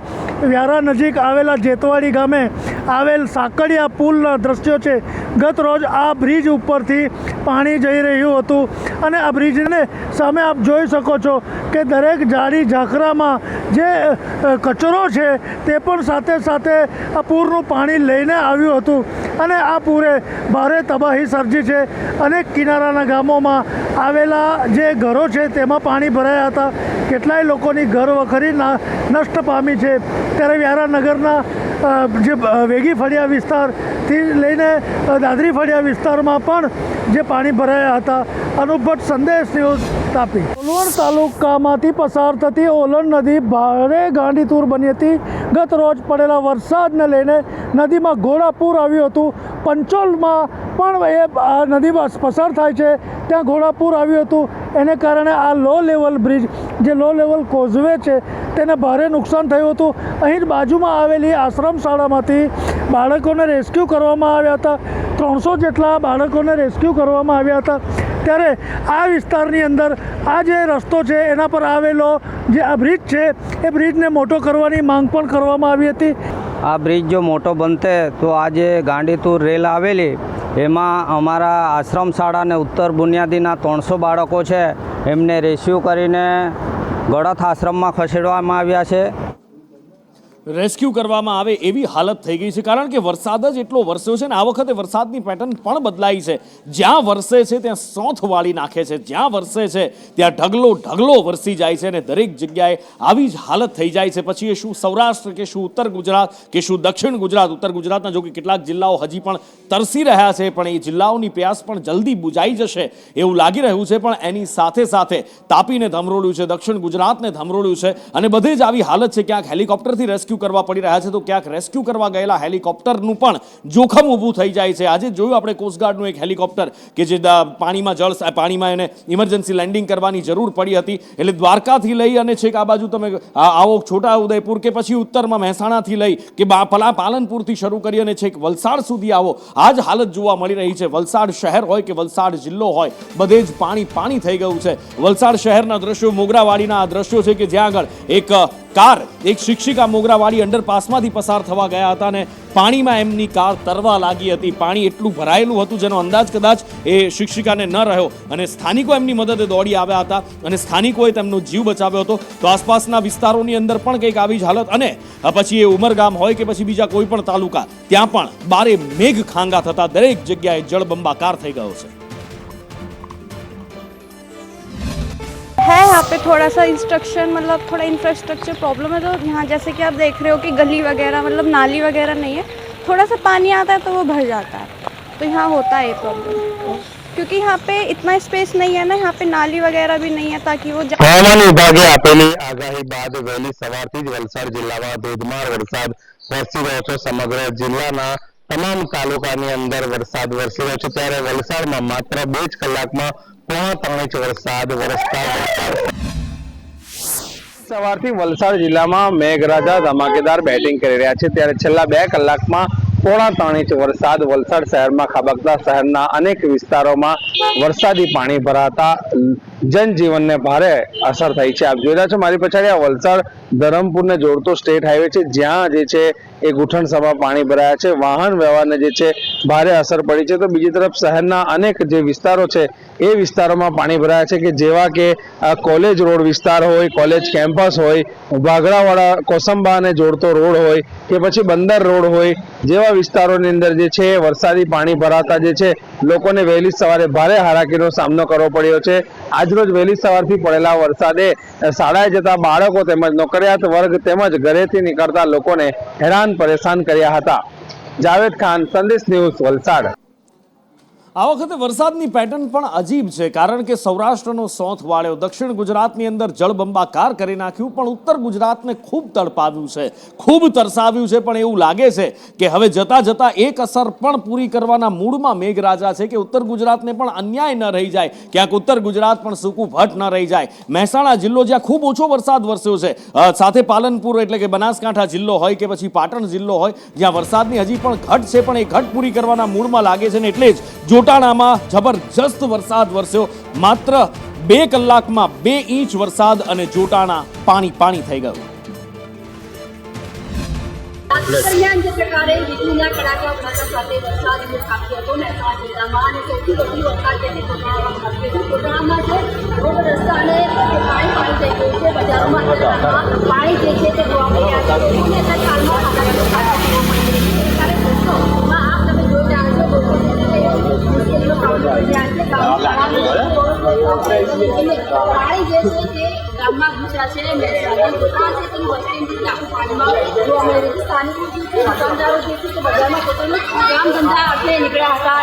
વ્યારા નજીક આવેલા જેતવાડી ગામે આવેલ સાકડિયા પુલના દ્રશ્યો છે. ગત રોજ આ બ્રિજ ઉપરથી પાણી જઈ રહ્યું હતું અને આ બ્રિજને સામે આપ જોઈ શકો છો કે દરેક ઝાડી ઝાખરામાં જે કચરો છે તે પણ સાથે સાથે આ પૂરનું પાણી લઈને આવ્યું હતું અને આ પૂરે ભારે તબાહી સર્જી છે. અનેક કિનારાના ગામોમાં આવેલા જે ઘરો છે તેમાં પાણી ભરાયા હતા. કેટલાય લોકોની ઘર વખરી નષ્ટ પામી છે. ત્યારે વ્યારાનગરના જે વેગી ફળિયા વિસ્તારથી લઈને દાદરી ફળિયા વિસ્તારમાં પણ જે પાણી ભરાયા હતા. અનુપ ભટ્ટ, સંદેશ ન્યૂઝ, તાપી. ઓલવણ તાલુકામાંથી પસાર થતી ઓલણ નદી ભારે ગાંડીતુર બની હતી. ગત રોજ પડેલા વરસાદને લઈને નદીમાં ઘોડાપૂર આવ્યું હતું. પંચોલમાં પણ એ નદીમાં પસાર થાય છે ત્યાં ઘોડાપૂર આવ્યું હતું. એને કારણે આ લો લેવલ બ્રિજ, જે લો લેવલ કોઝવે છે, તેને ભારે નુકસાન થયું હતું. અહીં જ બાજુમાં આવેલી આશ્રમ શાળામાંથી બાળકોને રેસ્ક્યુ કરવામાં આવ્યા હતા. 300 જેટલા બાળકોને રેસ્ક્યુ કરવામાં આવ્યા હતા. ત્યારે આ વિસ્તારની અંદર આ જે રસ્તો છે એના પર આવેલો જે આ બ્રિજ છે એ બ્રિજને મોટો કરવાની માંગ પણ કરવામાં આવી હતી. આ બ્રિજ જો મોટો બનતે તો આજે ગાંડીતુર રેલ આવેલી એમાં અમારા આશ્રમ શાળા અને ઉત્તર બુનિયાદીના 300 બાળકો છે એમને રેસ્ક્યુ કરીને ગળથ આશ્રમમાં ખસેડવામાં આવ્યા છે. રેસ્ક્યુ કરવામાં આવે એવી હાલત થઈ ગઈ છે કારણ કે વરસાદ જ એટલો વરસ્યો છે ને આ વખતે વરસાદની પેટર્ન પણ બદલાઈ છે. જ્યાં વરસે છે ત્યાં સોંથ વાળી નાખે છે, જ્યાં વરસે છે ત્યાં ઢગલો વરસી જાય છે અને દરેક જગ્યાએ આવી જ હાલત થઈ જાય છે. પછી એ શું સૌરાષ્ટ્ર કે શું ઉત્તર ગુજરાત કે શું દક્ષિણ ગુજરાત. ઉત્તર ગુજરાતના જો કે કેટલાક જિલ્લાઓ હજી પણ તરસી રહ્યા છે પણ એ જિલ્લાઓની પ્યાસ પણ જલ્દી બુજાઈ જશે એવું લાગી રહ્યું છે. પણ એની સાથે સાથે તાપીને ધમરોળ્યું છે, દક્ષિણ ગુજરાતને ધમરોળ્યું છે અને બધે જ આવી હાલત છે. ક્યાંક હેલિકોપ્ટરથી રેસ્ક્યુ કરવા પડી રહ્યા છે તો ક્યાંક રેસ્ક્યુ કરવા ગયેલા હેલિકોપ્ટરનું પણ જોખમ ઊભું થઈ જાય છે. આજે જોયું આપણે કોસ્ટગાર્ડનું એક હેલિકોપ્ટર કે જે પાણીમાં એને ઇમરજન્સી લેન્ડિંગ કરવાની જરૂર પડી હતી. એટલે દ્વારકાથી લઈ અને છેક આ બાજુ તમે આવો છોટા ઉદયપુર કે પછી ઉત્તરમાં મહેસાણાથી લઈ કે પાલનપુરથી શરૂ કરી અને છેક વલસાડ સુધી આવો, આ જ હાલત જોવા મળી રહી છે. વલસાડ શહેર હોય કે વલસાડ જિલ્લો હોય બધે જ પાણી થઈ ગયું છે. વલસાડ શહેરના દ્રશ્યો, મોગરાવાડીના આ દ્રશ્યો છે કે જ્યાં આગળ એક શિક્ષિકા મોગરાવાડી અંડરપાસમાંથી પસાર થવા ગયા હતા અને પાણીમાં એમની કાર તરવા લાગી હતી. પાણી એટલું ભરાયેલું હતું જેનો અંદાજ કદાચ એ શિક્ષિકાને ન રહ્યો અને સ્થાનિકો એમની મદદે દોડી આવ્યા હતા અને સ્થાનિકોએ તેમનો જીવ બચાવ્યો હતો. તો આસપાસના વિસ્તારોની અંદર પણ કંઈક આવી જ હાલત. અને પછી એ ઉમરગામ હોય કે પછી બીજા કોઈ પણ તાલુકા, ત્યાં પણ બારે મેઘ ખાંગા થતા દરેક જગ્યાએ જળબંબાકાર થઈ ગયો છે. है यहाँ पे थोड़ा सा इंस्ट्रक्शन मतलब थोड़ा इंफ्रास्ट्रक्चर प्रॉब्लम है. तो यहाँ जैसे कि आप देख रहे हो कि गली वगैरह मतलब नाली वगैरह नहीं है. थोड़ा सा पानी आता है तो वो भर जाता है. तो यहाँ होता है ये प्रॉब्लम क्योंकि यहाँ पे इतना स्पेस नहीं है ना, यहाँ पे नाली वगैरह भी नहीं है ताकि वो હવામાન વિભાગે આપેલી આગાહી બાદ વહેલી સવારથી જ વલસાડ જિલ્લામાં ધોધમાર વરસાદ વરસી રહ્યો છે. સમગ્ર જિલ્લાના તમામ તાલુકાની અંદર વરસાદ વરસી રહ્યો છે. ત્યારે વલસાડમાં માત્ર 2 જ કલાકમાં 3.5 ઇંચ વરસાદ વરસતા સવારથી વલસાડ જિલ્લામાં મેઘરાજા ધમાકેદાર બેટિંગ કરી રહ્યા છે. ત્યારે છેલ્લા 2 કલાકમાં 3.5 ઇંચ વરસાદ વલસાડ શહેરમાં ખાબકતા શહેરના અનેક વિસ્તારોમાં વરસાદી પાણી ભરાતા જનજીવનને ભારે અસર થઈ છે. આપ જોઈ રહ્યા છો મારી પછાડી આ વલસાડ ધરમપુરને જોડતો સ્ટેટ હાઈવે છે, જ્યાં જે છે એ ઘૂંટણસમાં પાણી ભરાયા છે. વાહન વ્યવહારને જે છે ભારે અસર પડી છે. તો બીજી તરફ શહેરના અનેક જે વિસ્તારો છે એ વિસ્તારોમાં પાણી ભરાયા છે કે જેવા કે કોલેજ રોડ વિસ્તાર હોય, કોલેજ કેમ્પસ હોય, વાઘરાવાડા કોસંબાને જોડતો રોડ હોય કે પછી બંદર રોડ હોય જેવા વિસ્તારોની અંદર જે છે વરસાદી પાણી ભરાતા જે છે લોકોને વહેલી સવારે ભારે હાલાકીનો સામનો કરવો પડ્યો છે. આજરોજ વહેલી સવારથી પડેલા વરસાદે શાળાએ જતા બાળકો તેમજ નોકરિયાત વર્ગ તેમજ ઘરેથી નીકળતા લોકોને હેરાન પરેશાન કર્યા હતા. જાવેદ ખાન, સંદેશ ન્યૂઝ, વલસાડ. આ વખતે વરસાદની પેટર્ન પણ અજીબ છે, કારણ કે સૌરાષ્ટ્રનો સોંથ વાળ્યો, દક્ષિણ ગુજરાતની અંદર જળબંબાકાર કરી નાખ્યું, પણ ઉત્તર ગુજરાતને ખૂબ તડપાવ્યું છે, ખૂબ તરસાવ્યું છે. પણ એવું લાગે છે કે હવે જતા જતા એક અસર પણ પૂરી કરવાના મૂડમાં મેઘરાજા છે કે ઉત્તર ગુજરાતને પણ અન્યાય ન રહી જાય, ક્યાંક ઉત્તર ગુજરાત પણ સૂકું ભટ્ટ ન રહી જાય. મહેસાણા જિલ્લો જ્યાં ખૂબ ઓછો વરસાદ વરસ્યો છે, સાથે પાલનપુર એટલે કે બનાસકાંઠા જિલ્લો હોય કે પછી પાટણ જિલ્લો હોય, જ્યાં વરસાદની હજી પણ ઘટ છે, પણ એ ઘટ પૂરી કરવાના મૂડમાં લાગે છે. ને એટલે જ જોટાણામાં જબરજસ્ત વરસાદ વરસ્યો. માત્ર 2 કલાકમાં 2 ઇંચ વરસાદ અને જોટાણા પાણી થઈ ગયું. દરમિયાન જે પ્રકારે વીજળીના કડાકા ભડાકા સાથે વરસાદ ખાબક્યો હતો મહેસાણા જિલ્લામાં, અને સૌથી વધુ વરસાદ જેને જોટાણામાં ખાબક્યો હતો. જોટાણામાં જે રોડ રસ્તા અને પાણી થઈ ગયું છે, બજારોમાં પાણી જે છે તે જોવા મળી રહ્યા છે. લોકોને અત્યારે હાલમાં હાલાકીનો સામનો કરવો પડી રહ્યો છે. ત્યારે દોસ્તોમાં આપ તમે જોઈ રહ્યા છો, મુશ્કેલીનો સામનો કરી રહ્યા છે. પાણી જે છે તે ગામમાં ઘૂસ્યા છે. મહેસાણા જોટાણા છે તેની વસ્તી આખું પાણીમાં જોવા મળી રહ્યું છે. સ્થાનિકો જે છે દુકાનદારો જે છે તે બજારમાં પોતાનું કામ ધંધા અર્થે નીકળ્યા હતા.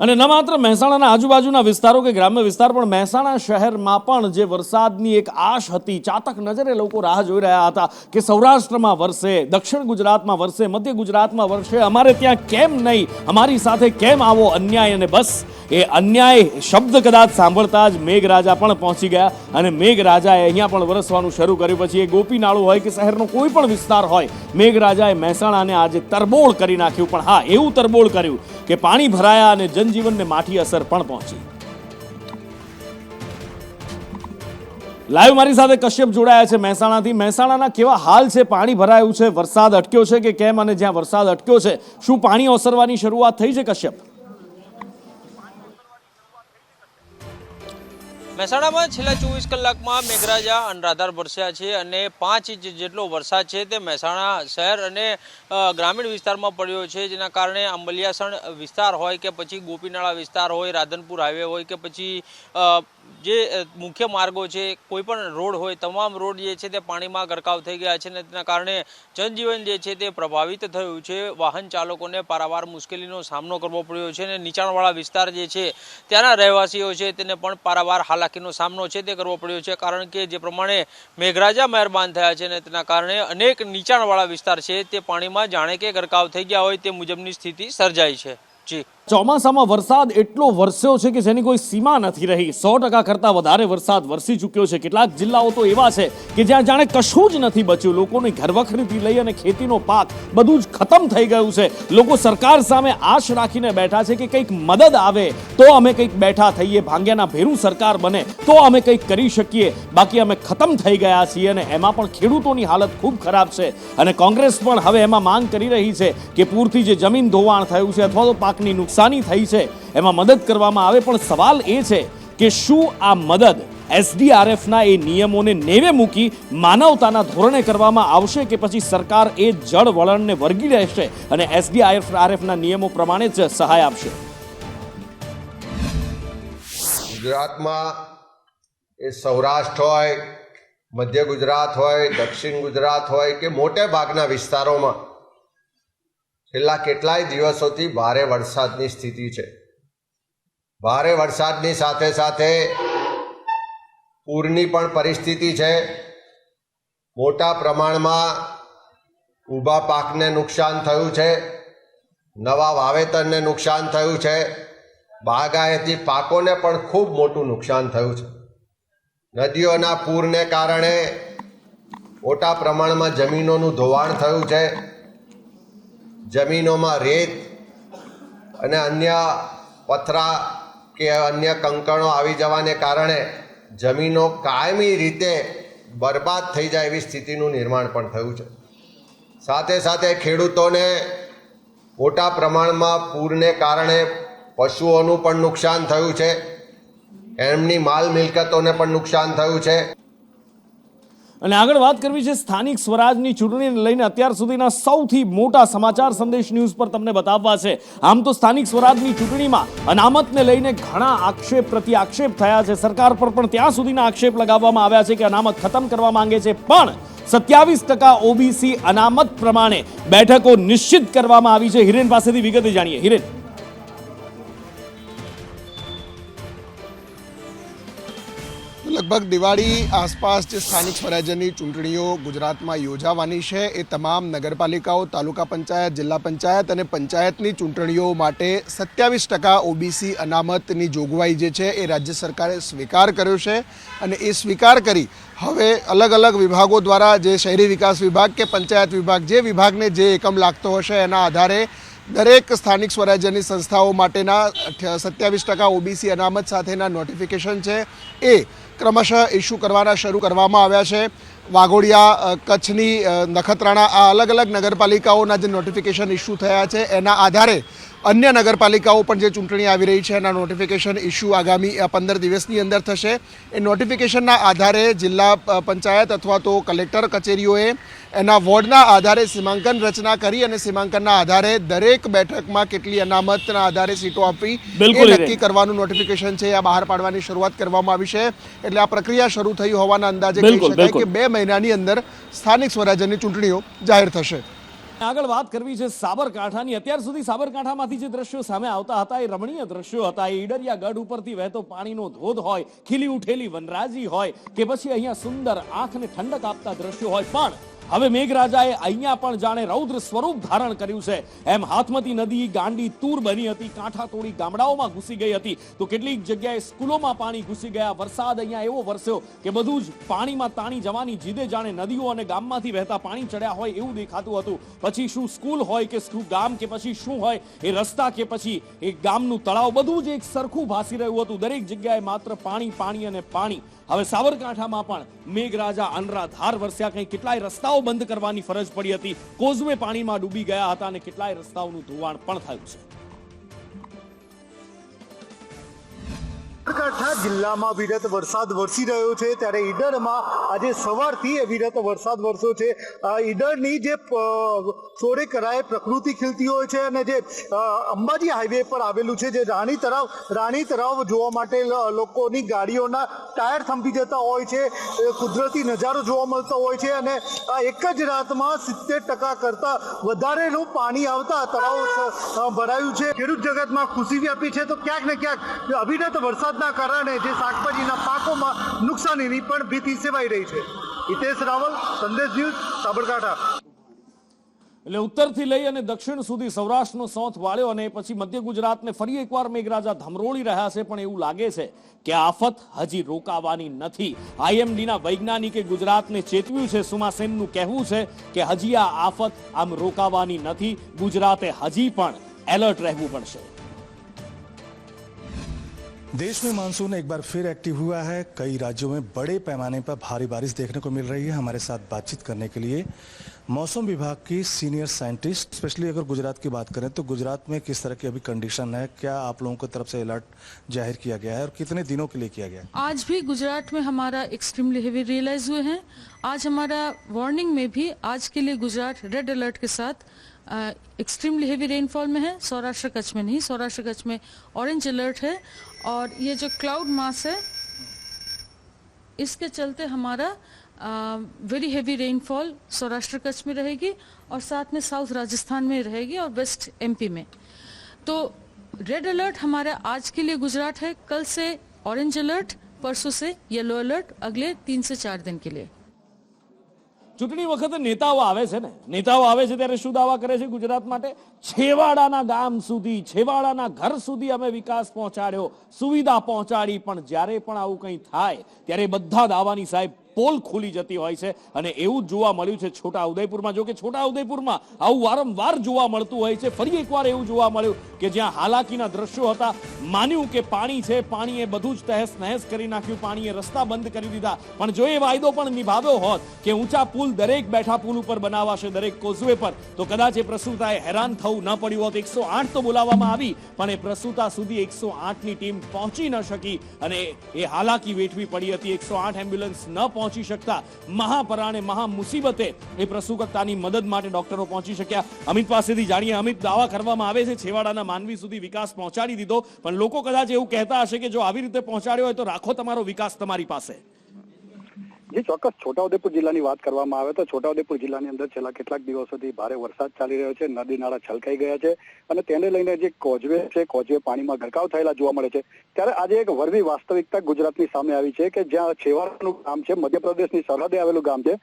અને ન માત્ર મહેસાણાના આજુબાજુના વિસ્તારો કે ગ્રામ્ય વિસ્તાર, પણ મહેસાણા શહેરમાં પણ જે વરસાદની એક આશ હતી, ચાતક નજરે લોકો રાહ જોઈ રહ્યા હતા કે સૌરાષ્ટ્રમાં વરસે, દક્ષિણ ગુજરાતમાં વરસે, મધ્ય ગુજરાતમાં વરસે, અમારે ત્યાં કેમ નહીં, અમારી સાથે કેમ આવો અન્યાય. અને બસ એ અન્યાય શબ્દ કદાચ સાંભળતા જ મેઘરાજા પણ પહોંચી ગયા અને મેઘરાજાએ અહીંયા પણ વરસવાનું શરૂ કર્યું. પછી એ ગોપીનાળું હોય કે શહેરનો કોઈ પણ વિસ્તાર હોય, મેઘરાજાએ મહેસાણાને આજે તરબોળ કરી નાખ્યું. પણ હા, એવું તરબોળ કર્યું કે પાણી ભરાયા અને જનજીવનને માઠી અસર પણ પહોંચી. લાઈવ મારી સાથે કશ્યપ જોડાયા છે મહેસાણાથી. મહેસાણાના કેવા હાલ છે? પાણી ભરાયું છે, વરસાદ અટક્યો છે કે કેમ? અને જ્યાં વરસાદ અટક્યો છે, શું પાણી ઓસરવાની શરૂઆત થઈ છે કશ્યપ? મહેસાણામાં છેલ્લા 24 કલાકમાં મેઘરાજા અનરાધાર વરસ્યા છે અને 5 ઇંચ જેટલો વરસાદ છે તે મહેસાણા શહેર અને ગ્રામીણ વિસ્તારમાં પડ્યો છે, જેના કારણે અંબલિયાસણ વિસ્તાર હોય કે પછી ગોપીનાળા વિસ્તાર હોય, રાધનપુર હાઈવે હોય કે પછી જે મુખ્ય માર્ગો છે, કોઈ પણ રોડ હોય, તમામ રોડ જે છે તે પાણીમાં ગરકાવ થઈ ગયા છે અને તેના કારણે જનજીવન જે છે તે પ્રભાવિત થયું છે. વાહન ચાલકોને પારાવાર મુશ્કેલીનો સામનો કરવો પડ્યો છે અને નીચાણવાળા વિસ્તાર જે છે ત્યાંના રહેવાસીઓ છે તેને પણ પારાવાર હાલાકીનો સામનો છે તે કરવો પડ્યો છે, કારણ કે જે પ્રમાણે મેઘરાજા મહેરબાન થયા છે અને તેના કારણે અનેક નીચાણવાળા વિસ્તાર છે તે પાણીમાં જાણે કે ગરકાવ થઈ ગયા હોય તે મુજબની સ્થિતિ સર્જાઈ છે. જી, ચોમાસામાં વરસાદ એટલો વરસ્યો છે કે જેની કોઈ સીમા નથી રહી. 100% કરતાં વધારે વરસાદ વરસી ચૂક્યો છે. કેટલાક જિલ્લાઓ તો એવા છે કે જ્યાં જાણે કશું જ નથી બચ્યું. લોકોની ઘરવખરીથી લઈ અને ખેતીનો પાક બધું જ ખતમ થઈ ગયું છે. લોકો સરકાર સામે આશ રાખીને બેઠા છે કે કંઈક મદદ આવે તો અમે કંઈક બેઠા થઈએ, ભાંગ્યાના ભેરું સરકાર બને તો અમે કંઈક કરી શકીએ, બાકી અમે ખતમ થઈ ગયા છીએ. અને એમાં પણ ખેડૂતોની હાલત ખૂબ ખરાબ છે અને કોંગ્રેસ પણ હવે એમાં માંગ કરી રહી છે કે પૂરથી જે જમીન ધોવાણ થયું છે અથવા તો પાકની નુકસાની થઈ છે એમાં મદદ કરવામાં આવે. પણ સવાલ એ છે કે શું આ મદદ SDRFના એ નિયમોને નેવે મૂકી માનવતાના ધોરણે કરવામાં આવશે કે પછી સરકાર એ જળ વલણને વળગી રહેશે અને SDRFના નિયમો પ્રમાણે જ સહાય આપશે? ગુજરાતમાં એ સૌરાષ્ટ્ર હોય, મધ્ય ગુજરાત હોય, દક્ષિણ ગુજરાત હોય કે મોટે ભાગના વિસ્તારોમાં છેલ્લા કેટલાય દિવસોથી ભારે વરસાદની સ્થિતિ છે. ભારે વરસાદની સાથે સાથે પૂરની પણ પરિસ્થિતિ છે. મોટા પ્રમાણમાં ઊભા પાકને નુકસાન થયું છે, નવા વાવેતરને નુકસાન થયું છે, બાગાયતી પાકોને પણ ખૂબ મોટું નુકસાન થયું છે. નદીઓના પૂરને કારણે મોટા પ્રમાણમાં જમીનોનું ધોવાણ થયું છે. જમીનોમાં રેત અને અન્ય પથરા કે અન્ય કંકણો આવી જવાને કારણે જમીનો કાયમી રીતે બરબાદ થઈ જાય એવી સ્થિતિનું નિર્માણ પણ થયું છે. સાથે સાથે ખેડૂતોને મોટા પ્રમાણમાં પૂરને કારણે પશુઓનું પણ નુકસાન થયું છે, એમની માલ મિલકતોને પણ નુકસાન થયું છે. અને આગળ વાત કરવી છે સ્થાનિક સ્વરાજની ચૂંટણીને લઈને અત્યાર સુધીના સૌથી મોટા સમાચાર સંદેશ ન્યૂઝ પર તમને બતાવવા છે. આમ તો સ્થાનિક સ્વરાજની ચૂંટણીમાં અનામતને લઈને ઘણા આક્ષેપ પ્રતિ આક્ષેપ થયા છે. સરકાર પર પણ ત્યાં સુધીના આક્ષેપ લગાવવામાં આવ્યા છે કે અનામત ખતમ કરવા માંગે છે, પણ 27% OBC અનામત પ્રમાણે બેઠકો નિશ્ચિત કરવામાં આવી છે. હિરેન પાસેથી વિગતે જાણીએ. હિરેન, લગભગ દિવાળી આસપાસ જે સ્થાનિક સ્વરાજ્યની ચૂંટણીઓ ગુજરાતમાં યોજાવાની છે એ તમામ નગરપાલિકાઓ, તાલુકા પંચાયત, જિલ્લા પંચાયત અને પંચાયતની ચૂંટણીઓ માટે 27% ઓબીસી અનામતની જોગવાઈ જે છે એ રાજ્ય સરકારે સ્વીકાર કર્યો છે અને એ સ્વીકાર કરી હવે અલગ અલગ વિભાગો દ્વારા જે શહેરી વિકાસ વિભાગ કે પંચાયત વિભાગ જે વિભાગને જે એકમ લાગતો હશે એના આધારે દરેક સ્થાનિક સ્વરાજ્યની સંસ્થાઓ માટેના 27% ઓબીસી અનામત સાથેના નોટિફિકેશન છે એ ક્રમશઃ ઇસ્યુ કરવાના શરૂ કરવામાં આવ્યા છે. વાઘોડિયા, કચ્છની નખત્રાણા આ અલગ અલગ નગરપાલિકાઓના જે નોટિફિકેશન ઇસ્યુ થયા છે એના આધારે અન્ય નગરપાલિકાઓ પણ જે ચૂંટણી આવી રહી છે એના નોટિફિકેશન ઇસ્યુ આગામી 15 દિવસની અંદર થશે. એ નોટિફિકેશનના આધારે જિલ્લા પંચાયત અથવા તો કલેક્ટર કચેરીઓએ એના વોર્ડના આધારે સીમાંકન રચના કરી અને સીમાંકનના આધારે દરેક બેઠકમાં કેટલી અનામતના આધારે સીટો આપવી એ નક્કી કરવાનું નોટિફિકેશન છે આ બહાર પાડવાની શરૂઆત કરવામાં આવી છે. એટલે આ પ્રક્રિયા શરૂ થઈ હોવાના અંદાજે કહી શકાય કે 2 મહિનાની અંદર સ્થાનિક સ્વરાજ્યની ચૂંટણીઓ જાહેર થશે. આગળ વાત કરવી છે સાબરકાંઠાની. અત્યાર સુધી સાબરકાંઠામાંથી જે દ્રશ્યો સામે આવતા હતા એ રમણીય દ્રશ્યો હતા. એ ઈડરિયા ગઢ ઉપરથી વહેતો પાણીનો ધોધ હોય, ખીલી ઉઠેલી વનરાજી હોય કે પછી અહીંયા સુંદર આંખને ઠંડક આપતા દ્રશ્યો હોય, પણ હવે મેઘરાજાએ અહીંયા પણ જાણે રૌદ્ર સ્વરૂપ ધારણ કર્યું છે. એમ હાથમતી નદી ગાંડી તૂર બની હતી, કાંઠા તોડી ગામડાઓમાં ઘૂસી ગઈ હતી, તો કેટલીક જગ્યાએ સ્કૂલોમાં પાણી ઘૂસી ગયા. વરસાદ અહીંયા એવો વરસ્યો કે બધું જ પાણીમાં તાણી જવાની જીદે જાણે નદીઓ અને ગામમાંથી વહેતા પાણી ચડ્યા હોય એવું દેખાતું હતું. પછી શું સ્કૂલ હોય કે શું ગામ કે પછી શું હોય એ રસ્તા કે પછી એ ગામનું તળાવ, બધું જ એક સરખું ભાસી રહ્યું હતું. દરેક જગ્યાએ માત્ર પાણી, પાણી અને પાણી. હવે સાબરકાંઠામાં પણ મેઘરાજા અનરાધાર વરસ્યા. કંઈ કેટલાય રસ્તાઓ બંધ કરવાની ફરજ પડી હતી, કોઝવે પાણીમાં ડૂબી ગયા હતા અને કેટલાય રસ્તાઓનું ધોવાણ પણ થયું છે. સાબરકાંઠા જિલ્લામાં વિરત વરસાદ વરસી રહ્યો છે ત્યારે ઈડરમાં આજે સવારથી વિરત વરસાદ વરસ્યો છે. ઈડરની જે ચોરે કરાએ પ્રકૃતિ ખીલતી હોય છે અને જે અંબાજી હાઈવે પર આવેલું છે જે રાણી તળાવ જોવા માટે લોકોની ગાડીઓના ટાયર થંભી જતા હોય છે. કુદરતી નજારો જોવા મળતો હોય છે અને એક જ રાતમાં 70% કરતા વધારેનું પાણી આવતા તળાવ ભરાયું છે. ખેડૂત જગતમાં ખુશી વ્યાપી છે તો ક્યાંક ને ક્યાંક અવિરત વરસાદના કારણે જે શાકભાજીના પાકોમાં નુકસાનીની પણ ભીતિ સેવાઈ રહી છે. હિતેશ રાવલ, સંદેશ ન્યૂઝ, સાબરકાંઠા. એટલે ઉત્તરથી લઈ અને દક્ષિણ સુધી સૌરાષ્ટ્રનો સોથ વાળ્યો અને પછી મધ્ય ગુજરાતને ફરી એકવાર મેઘરાજા ધમરોળી રહ્યા છે. પણ એવું લાગે છે કે આફત હજી રોકાવાની નથી. આઈએમડીના વૈજ્ઞાનિકે ગુજરાતને ચેતવ્યું છે. સુમા સેનનું કહેવું છે કે હજી આ આફત આમ રોકાવાની નથી. ગુજરાતે હજી પણ એલર્ટ રહેવું પડશે. देश में मानसून एक बार फिर एक्टिव हुआ है. कई राज्यों में बड़े पैमाने पर भारी बारिश देखने को मिल रही है. हमारे साथ बातचीत करने के लिए मौसम विभाग की सीनियर साइंटिस्ट, स्पेशली अगर गुजरात की बात करें तो गुजरात में किस तरह की अभी कंडीशन है, क्या आप लोगों की तरफ से अलर्ट जाहिर किया गया है और कितने दिनों के लिए किया गया है? आज भी गुजरात में हमारा एक्सट्रीमली हेवी रियलाइज हुए हैं. आज हमारा वार्निंग में भी आज के लिए गुजरात रेड अलर्ट के साथ एक्सट्रीमली हेवी रेनफॉल में है. सौराष्ट्र कच्छ में नहीं, सौराष्ट्र कच्छ में ऑरेंज अलर्ट है. और ये जो क्लाउड मास है इसके चलते हमारा very heavy rainfall Saurashtra Kutch में रहेगी और साथ में साउथ राजस्थान में रहेगी और वेस्ट एमपी में. तो रेड अलर्ट हमारा आज के लिए गुजरात है. कल से ऑरेंज अलर्ट, परसों से येलो अलर्ट, अगले 3 से 4 दिन के लिए. ચૂંટણી વખતે નેતાઓ આવે છે ને, નેતાઓ આવે છે ત્યારે શું દાવા કરે છે ગુજરાત માટે? છેવાડાના ગામ સુધી, છેવાડાના ઘર સુધી અમે વિકાસ પહોંચાડ્યો, સુવિધા પહોંચાડી. પણ જ્યારે પણ આવું કંઈ થાય ત્યારે બધા દાવાની સાહેબ પોલ ખુલી જતી હોય છે. અને એવું જ જોવા મળ્યું છે છોટા ઉદયપુરમાં. જો કે છોટા ઉદયપુરમાં આવું વારંવાર જોવા મળતું હોય છે. ફરી એકવાર એવું જોવા મળ્યું કે જ્યાં હાલાકીના દ્રશ્યો હતા, માન્યું કે પાણી છે, પાણીએ બધું જ તહેસ નહેસ કરી નાખ્યું, પાણીએ રસ્તા બંધ કરી દીધા. પણ જો એ વાયદો પણ નિભાવ્યો હોત કે ઊંચા પુલ દરેક બેઠા પુલ ઉપર બનાવાશે, દરેક કોઝવે પર, તો કદાચ એ પ્રસૂતાએ હેરાન થવું ન પડ્યું હોત. 108 તો બોલાવવામાં આવી પણ એ પ્રસૂતા સુધી 108ની ટીમ પહોંચી ન શકી અને એ હાલાકી વેઠવી પડી હતી. 108 એમ્બ્યુલન્સ ન પહોંચી શકતા મહાપરાણે, મહા મુસીબતે એ પ્રસૂતાની મદદ માટે ડોક્ટરો પહોંચી શક્યા. અમિત પાસેથી જાણીએ. અમિત, દાવા કરવામાં આવે છે છેવાડાના માનવી સુધી વિકાસ પહોંચાડી દીધો, પણ લોકો કદાચ એવું કહેતા હશે કે જો આવી રીતે પહોંચાડ્યો હોય તો રાખો તમારો વિકાસ તમારી પાસે. જે ચોક્કસ છોટાઉદેપુર જિલ્લાની વાત કરવામાં આવે તો છોટાઉદેપુર જિલ્લાની અંદર છેલ્લા કેટલાક દિવસોથી ભારે વરસાદ ચાલી રહ્યો છે, નદી નાળા છલકાઈ ગયા છે અને તેને લઈને જે કોઝવે છે, કોઝવે પાણીમાં ગરકાવ થયેલા જોવા મળે છે। ત્યારે આજે એક વરવી વાસ્તવિકતા ગુજરાતની સામે આવી છે કે જ્યાં છેવાડાનું ગામ છે, મધ્યપ્રદેશની સરહદે આવેલું ગામ છે,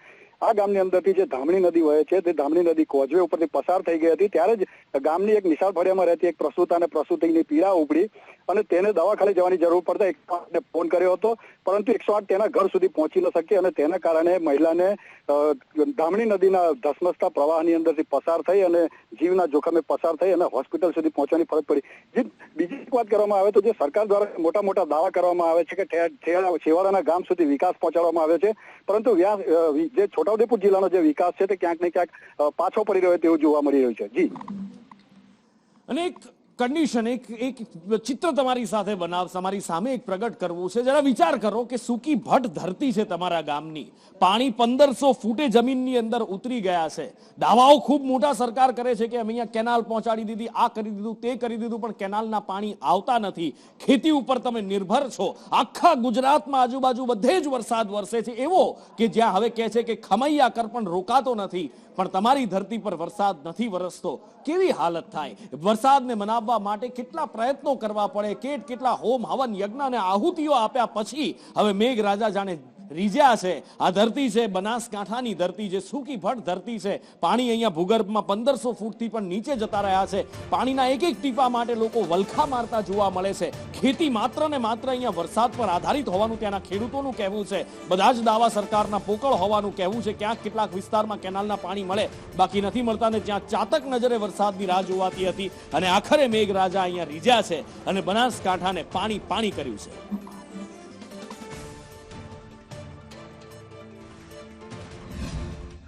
આ ગામની અંદરથી જે ધામણી નદી વહે છે તે ધામણી નદી કોઝવે ઉપરથી પસાર થઈ ગઈ હતી। ત્યારે જ ગામની એક નિશાળ ફળિયામાં રહેતી એક પ્રસૂતાને પ્રસૂતિની પીડા ઉપડી અને તેને દવાખાને જવાની જરૂર પડતા 108ને ફોન કર્યો હતો, પરંતુ 108 તેના ઘર સુધી પહોંચી ન શકી અને તેના કારણે મહિલાને ધામણી નદીના ધસમસતા પ્રવાહની અંદરથી પસાર થઈ અને જીવના જોખમે પસાર થઈ અને હોસ્પિટલ સુધી પહોંચવાની ફરજ પડી। જે બીજી એક વાત કરવામાં આવે તો જે સરકાર દ્વારા મોટા મોટા દાવા કરવામાં આવે છે કે છેવાડાના ગામ સુધી વિકાસ પહોંચાડવામાં આવે છે, પરંતુ જે છોટાઉદેપુર જિલ્લાનો જે વિકાસ છે તે ક્યાંક ને ક્યાંક પાછો પડી રહ્યો તેવું જોવા મળી રહ્યું છે। જી અને એક કન્ડિશન, એક ચિત્ર તમારી સાથે તમારી સામે એક પ્રગટ કરવું છે। જરા વિચાર કરો કે સૂકી ભટ્ટ ધરતી છે તમારા ગામની, પાણી 1500 ફૂટે જમીનની અંદર ઉતરી ગયા છે। દાવાઓ ખૂબ મોટા સરકાર કરે છે કે અમે અહીંયા કેનાલ પહોંચાડી દીધી, આ કરી દીધું, તે કરી દીધું, પણ કેનાલના પાણી આવતા નથી। ખેતી ઉપર તમે નિર્ભર છો। આખા ગુજરાતમાં આજુબાજુ બધે જ વરસાદ વરસે છે એવો કે જ્યાં હવે કહે છે કે ખમૈયા કર પણ રોકાતો નથી, પણ તમારી ધરતી પર વરસાદ નથી વરસતો। કેવી હાલત થાય? વરસાદને મનાવવા માટે કેટલા પ્રયત્નો કરવા પડે, કેટલા હોમ હવન યજ્ઞ અને આહુતિઓ આપ્યા પછી હવે મેઘરાજા જાણે રીઝ્યા છે। આ ધરતી છે બનાસકાંઠાની ધરતી, જે સૂકી ભટ્ટ ધરતી છે। પાણી અહીંયા ભૂગર્ભમાં 1500 ફૂટથી પણ નીચે જતા રહ્યા છે। પાણીના એક એક ટીપા માટે લોકો વલખા મારતા જોવા મળે છે। ખેતી માત્ર ને માત્ર અહીંયા વરસાદ પર આધારિત હોવાનું ત્યાંના ખેડૂતોનું કહેવું છે। બધા જ દાવા સરકારના પોકળ હોવાનું કહેવું છે। ક્યાંક કેટલાક વિસ્તારમાં કેનાલના પાણી મળે, બાકી નથી મળતા ને ત્યાં ચાતક નજરે વરસાદની રાહ જોવાતી હતી અને આખરે મેઘરાજા અહીંયા રીઝ્યા છે અને બનાસકાંઠાને પાણી પાણી કર્યું છે।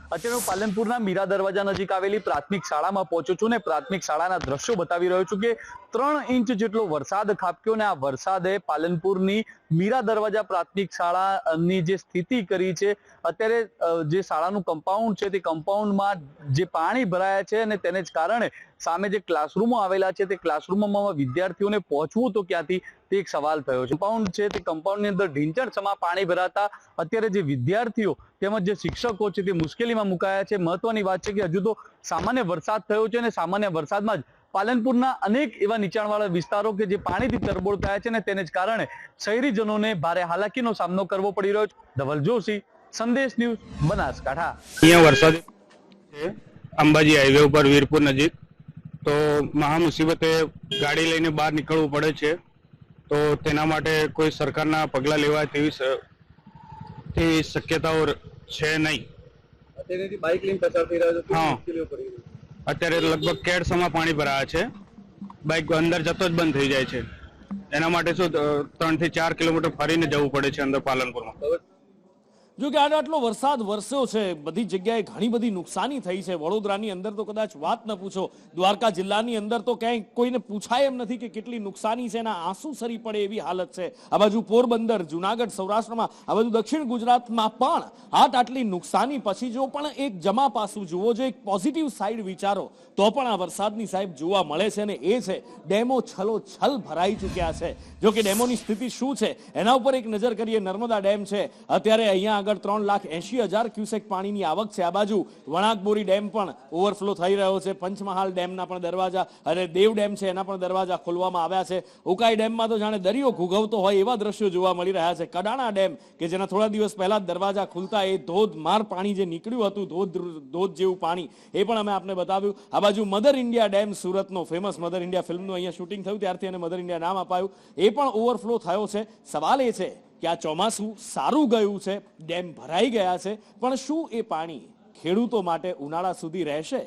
અત્યારે હું પાલનપુરના મીરા દરવાજા નજીક આવેલી પ્રાથમિક શાળામાં પહોંચ્યો છું ને પ્રાથમિક શાળાના દ્રશ્યો બતાવી રહ્યો છું કે 3 ઇંચ જેટલો વરસાદ ખાબક્યો ને આ વરસાદે પાલનપુરની મીરા દરવાજા પ્રાથમિક શાળાની જે સ્થિતિ કરી છે। અત્યારે જે શાળાનું કમ્પાઉન્ડ છે તે કમ્પાઉન્ડમાં જે પાણી ભરાયા છે અને તેને જ કારણે સામે જે ક્લાસરૂમો આવેલા છે તે ક્લાસરૂમોમાં વિદ્યાર્થીઓને પહોંચવું તો ક્યાંથી તે એક સવાલ થયો છે। કમ્પાઉન્ડ છે તે કમ્પાઉન્ડની અંદર ઢીંચણસમા પાણી ભરાતા અત્યારે જે વિદ્યાર્થીઓ તેમજ જે શિક્ષકો છે તે મુશ્કેલીમાં મુકાયા છે। મહત્વની વાત છે કે હજુ તો સામાન્ય વરસાદ થયો છે અને સામાન્ય વરસાદમાં જ પાલનપુરના અનેક એવા નીચાણવાળા વિસ્તારો કે જે પાણીથી તરબોળ થયા છે ને તેને જ કારણે શહેરીજનોને ભારે હાલાકીનો સામનો કરવો પડી રહ્યો છે। ધવલ જોશી, સંદેશ ન્યૂઝ, બનાસકાંઠા। અહીંયા વરસાદ છે અંબાજી હાઈવે ઉપર વીરપુર નજીક, તો મહા મુસીબતે ગાડી લઈને બહાર નીકળવું પડે છે। તો તેના માટે કોઈ સરકારના પગલાં લેવાય તેવી શક્યતાઓ છે નહીં। અત્યારે બાઇક લઈને પસાર થઈ રહ્યા છે, હા, મુશ્કેલીઓ પડી રહી છે। અત્યારે લગભગ કેડસમાં પાણી ભરાયા છે, બાઇક અંદર જતો જ બંધ થઈ જાય છે। એના માટે શું 3 થી 4 કિલોમીટર ફરીને જવું પડે છે અંદર પાલનપુરમાં। જો કે આટલો વરસાદ વરસ્યો છે, બધી જગ્યાએ ઘણી બધી નુકસાની થઈ છે। વડોદરાની અંદર તો કદાચ વાત ન પૂછો, દ્વારકા જિલ્લાની અંદર તો ક્યાંય કોઈને પૂછાય એમ નથી કે કેટલી નુકસાની છે, એના આંસુ સરી પડે એવી હાલત છે। આ બાજુ પોરબંદર, જુનાગઢ, સૌરાષ્ટ્રમાં, આ બાજુ દક્ષિણ ગુજરાતમાં પણ આટલી નુકસાની પછી જો પણ એક જમા પાસું જુઓ, જો એક પોઝિટિવ સાઈડ વિચારો તો પણ આ વરસાદની સાહેબ જોવા મળે છે અને એ છે ડેમો છલોછલ ભરાઈ ચૂક્યા છે। જો કે ડેમોની સ્થિતિ શું છે એના ઉપર એક નજર કરીએ। નર્મદા ડેમ છે, અત્યારે અહીંયા 3,80,000 ક્યુસેક પાણીની આવક છે। આ બાજુ વણાકબોરી ડેમ પણ ઓવરફ્લો થઈ રહ્યો છે। પંચમહાલ ડેમના પણ દરવાજા અને દેવ ડેમ છે એના પણ દરવાજા ખોલવામાં આવ્યા છે। ઉકાઈ ડેમમાં તો જાણે દરિયો ઘૂઘવતો હોય એવા દ્રશ્યો જોવા મળી રહ્યા છે। કડાણા ડેમ કે જેના થોડા દિવસ પહેલા દરવાજા ખુલતા એ ધોધમાર પાણી જે નીકળ્યું હતું, ધોધ જેવું પાણી, એ પણ અમે આપને બતાવ્યું। આ બાજુ મધર ઇન્ડિયા ડેમ, સુરતનો ફેમસ મધર ઇન્ડિયા ફિલ્મનું અહીંયા શૂટિંગ થયું ત્યારથી એને મધર ઇન્ડિયા નામ અપાયું, એ પણ ઓવરફ્લો થયો છે। સવાલ એ છે કે આ ચોમાસું સારું ગયું છે, ડેમ ભરાઈ ગયા છે, પણ શું એ પાણી ખેડૂતો માટે ઉનાળા સુધી રહેશે?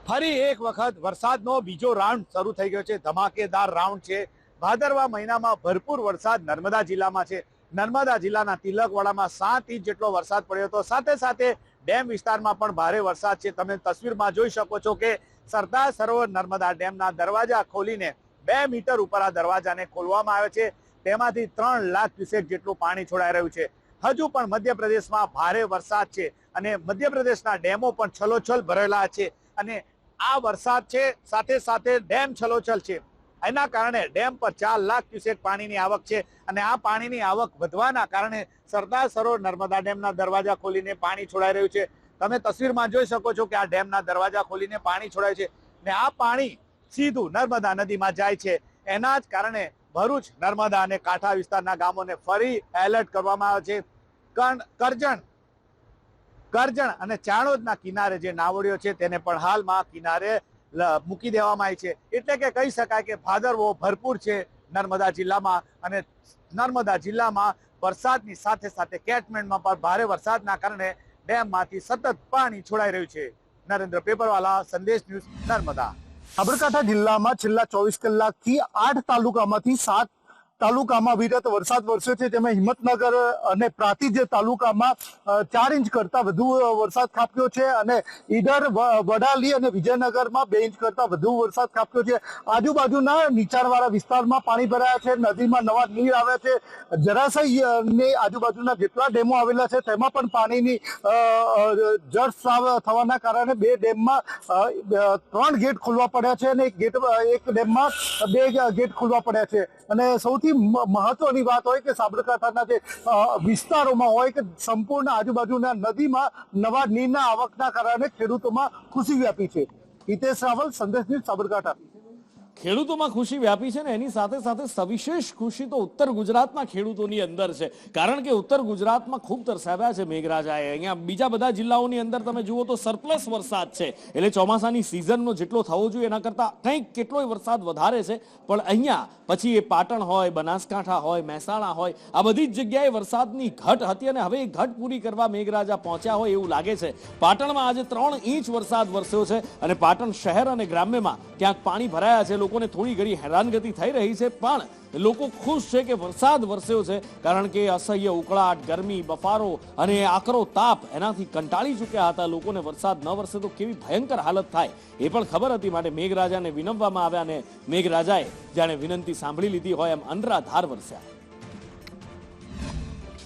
ફરી એક વખત વરસાદનો બીજો રાઉન્ડ શરૂ થઈ ગયો છે, ધમાકેદાર રાઉન્ડ છે। ભાદરવા મહિનામાં ભરપૂર વરસાદ નર્મદા જિલ્લામાં છે। નર્મદા જિલ્લાના તિલકવાડામાં 7 ઇંચ જેટલો વરસાદ પડ્યો હતો। સાથે સાથે ડેમ વિસ્તારમાં પણ ભારે વરસાદ છે। તમે તસવીરમાં જોઈ શકો છો કે સરદાર સરોવર નર્મદા ડેમના દરવાજા ખોલીને 2 મીટર ઉપર આ દરવાજાને ખોલવામાં આવે છે। તેમાંથી 3 લાખ ક્યુસેક જેટલું પાણી છોડાઈ રહ્યું છે। હજુ પણ મધ્યપ્રદેશમાં ભારે વરસાદ છે અને મધ્યપ્રદેશના ડેમો પણ છલોછલ ભરેલા છે અને આ વરસાદ છે સાથે સાથે ડેમ છલોછલ છે। એના કારણે ડેમ પર 4 લાખ ક્યુસેક પાણીની આવક છે અને આ પાણીની આવક વધવાના કારણે સરદાર સરોવર નર્મદા ડેમના દરવાજા ખોલીને પાણી છોડાઈ રહ્યું છે. તમે તસવીરમાં જોઈ શકો છો કે આ ડેમના દરવાજા ખોલીને પાણી છોડાય છે ને આ પાણી સીધું નર્મદા નદીમાં જાય છે. એના જ કારણે ભરૂચ, નર્મદા અને કાંઠા વિસ્તારના ગામોને ફરી એલર્ટ કરવામાં આવે છે. કરજણ અને ચાણોદના કિનારે જે નાવડીઓ છે તેને પણ હાલમાં કિનારે મૂકી દેવામાં આવી છે. એટલે કે કહી શકાય કે ભાદરવો ભરપૂર છે નર્મદા જિલ્લામાં અને નર્મદા જિલ્લામાં વરસાદની સાથે સાથે કેચમેન્ટમાં પણ ભારે વરસાદના કારણે ડેમમાંથી સતત પાણી છોડાઈ રહ્યું છે. નરેન્દ્ર પેપરવાલા, સંદેશ ન્યૂઝ, નર્મદા. સાબરકાંઠા જિલ્લામાં છેલ્લા 24 કલાકથી 8 તાલુકામાંથી 7 તાલુકામાં વિરત વરસાદ વરસ્યો છે. તેમાં હિંમતનગર અને પ્રાંતિજ તાલુકામાં 4 ઇંચ કરતા વધુ વરસાદ ખાબક્યો છે અને ઈડર, વડાલી અને વિજયનગરમાં 2 ઇંચ કરતા વધુ વરસાદ ખાબક્યો છે. આજુબાજુના નીચાણવાળા વિસ્તારમાં પાણી ભરાયા છે, નદીમાં નવા નીર આવ્યા છે. જરાસયની આજુબાજુના જેટલા ડેમો આવેલા છે તેમાં પણ પાણીની જળસ્રાવ થવાના કારણે 2 ડેમમાં 3 ગેટ ખોલવા પડ્યા છે અને એક ડેમમાં 2 ગેટ ખોલવા પડ્યા છે. અને સૌથી મહત્વની વાત હોય કે સાબરકાંઠાના જે વિસ્તારોમાં હોય કે સંપૂર્ણ આજુબાજુના નદીમાં નવા નીરના આવકના કારણે ખેડૂતોમાં ખુશી વ્યાપી છે. હિતેશ રાવલ, સંદેશ ન્યૂઝ, સાબરકાંઠા. ખેડૂતોમાં ખુશી વ્યાપી છે ને એની સાથે સાથે સવિશેષ ખુશી તો ઉત્તર ગુજરાતના ખેડૂતોની અંદર છે. કારણ કે ઉત્તર ગુજરાતમાં ખૂબ તરસાવ્યા છે મેઘરાજાએ. અહીંયા બીજા બધા જિલ્લાઓની અંદર તમે જુઓ તો સરપ્લસ વરસાદ છે, એટલે ચોમાસાની સિઝનનો જેટલો થવો જોઈએ એના કરતાં કંઈક કેટલોય વરસાદ વધારે છે. પણ અહીંયા પછી એ પાટણ હોય, બનાસકાંઠા હોય, મહેસાણા હોય, આ બધી જ જગ્યાએ વરસાદની ઘટ હતી અને હવે એ ઘટ પૂરી કરવા મેઘરાજા પહોંચ્યા હોય એવું લાગે છે. પાટણમાં આજે 3 ઇંચ વરસાદ વરસ્યો છે અને પાટણ શહેર અને ગ્રામ્યમાં ક્યાંક પાણી ભરાયા છે. લોકોને થોડી ઘણી હેરાનગતિ થઈ રહી છે પણ લોકો ખુશ છે કે વરસાદ વરસ્યો છે. કારણ કે અસહ્ય ઉકળાટ, ગરમી, બફારો અને આકરો તાપ એનાથી કંટાળી ચૂક્યા હતા. લોકોને વરસાદ ન વરસે તો કેવી ભયંકર હાલત થાય એ પણ ખબર હતી. માટે મેઘરાજાને વિનવવામાં આવ્યા અને મેઘરાજાએ જાણે વિનંતી સાંભળી લીધી હોય એમ અનરાધાર વરસ્યા.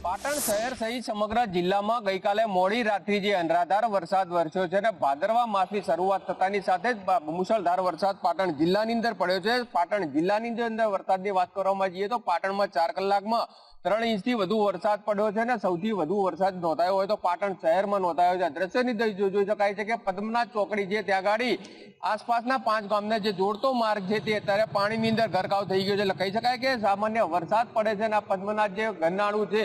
પાટણ શહેર સહિત સમગ્ર જિલ્લામાં ગઈકાલે મોડી રાત્રિ જે અનરાધાર વરસાદ વરસ્યો છે અને ભાદરવા માસની શરૂઆત થતાની સાથે જ મુશળધાર વરસાદ પાટણ જિલ્લાની અંદર પડ્યો છે. પાટણ જિલ્લાની અંદર વરસાદની વાત કરવામાં જઈએ તો પાટણમાં 4 કલાકમાં 3 ઇંચથી વધુ વરસાદ પડ્યો છે અને સૌથી વધુ વરસાદ નોંધાયો હોય તો પાટણ શહેરમાં નોંધાયો છે. દ્રશ્યની જોઈ શકાય છે કે પદ્મનાથ ચોકડી છે ત્યાં ગાડી આસપાસના 5 ગામને જે જોડતો માર્ગ છે તે અત્યારે પાણીની અંદર ગરકાવ થઈ ગયો છે. એટલે કહી શકાય કે સામાન્ય વરસાદ પડે છે અને આ પદ્મનાથ જે ગરનાળું છે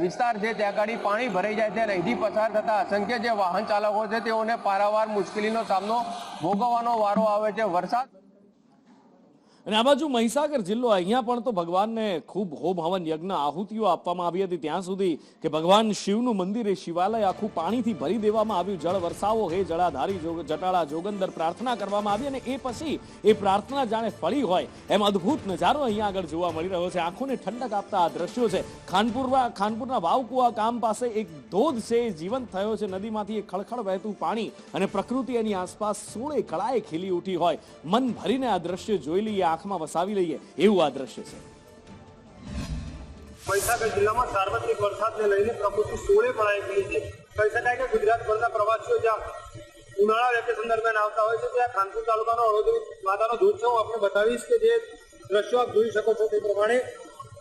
વિસ્તાર છે ત્યાં ગાડી પાણી ભરાઈ જાય છે અને અહીંથી પસાર થતા અસંખ્ય જે વાહન ચાલકો છે તેઓને પારાવાર મુશ્કેલીનો સામનો ભોગવવાનો વારો આવે છે. વરસાદ અને આ બાજુ મહીસાગર જિલ્લો, અહીંયા પણ તો ભગવાનને ખૂબ હોમ હવન યજ્ઞ આહુતિઓ આપવામાં આવી હતી ત્યાં સુધી કે ભગવાન શિવનું મંદિર, એ શિવાલય આખું પાણીથી ભરી દેવામાં આવ્યું. જળ વરસાવો હે જળાધારી જટાળા જોગંદર પ્રાર્થના કરવામાં આવી અને એ પછી એ પ્રાર્થના જાણે ફળી હોય એમ અદ્ભુત નજારો અહીંયા આગળ જોવા મળી રહ્યો છે. આંખોને ઠંડક આપતા આ દ્રશ્યો છે. ખાનપુરના વાવકુવા ગામ પાસે એક ધોધ છે, જીવંત થયો છે. નદીમાંથી એક ખળખળ વહેતું પાણી અને પ્રકૃતિ એની આસપાસ સોળે કળાએ ખીલી ઉઠી હોય. મન ભરીને આ દ્રશ્ય જોઈ લઈએ, આંખમાં વસાવી લઈએ એવું આ દ્રશ્ય છે. મહીસાગર જિલ્લામાં સાર્વત્રિક વરસાદને લઈને પ્રકૃતિ સોળે કળાએ ખીલી છે. કહી શકાય કે ગુજરાતભરના પ્રવાસીઓ જ્યાં ઉનાળા વેકેશન દરમિયાન આવતા હોય છે ત્યાં ખાનપુર તાલુકાનો હળવદ માતાનો ધોધ છે. હું આપને બતાવીશ કે જે દ્રશ્યો આપ જોઈ શકો છો તે પ્રમાણે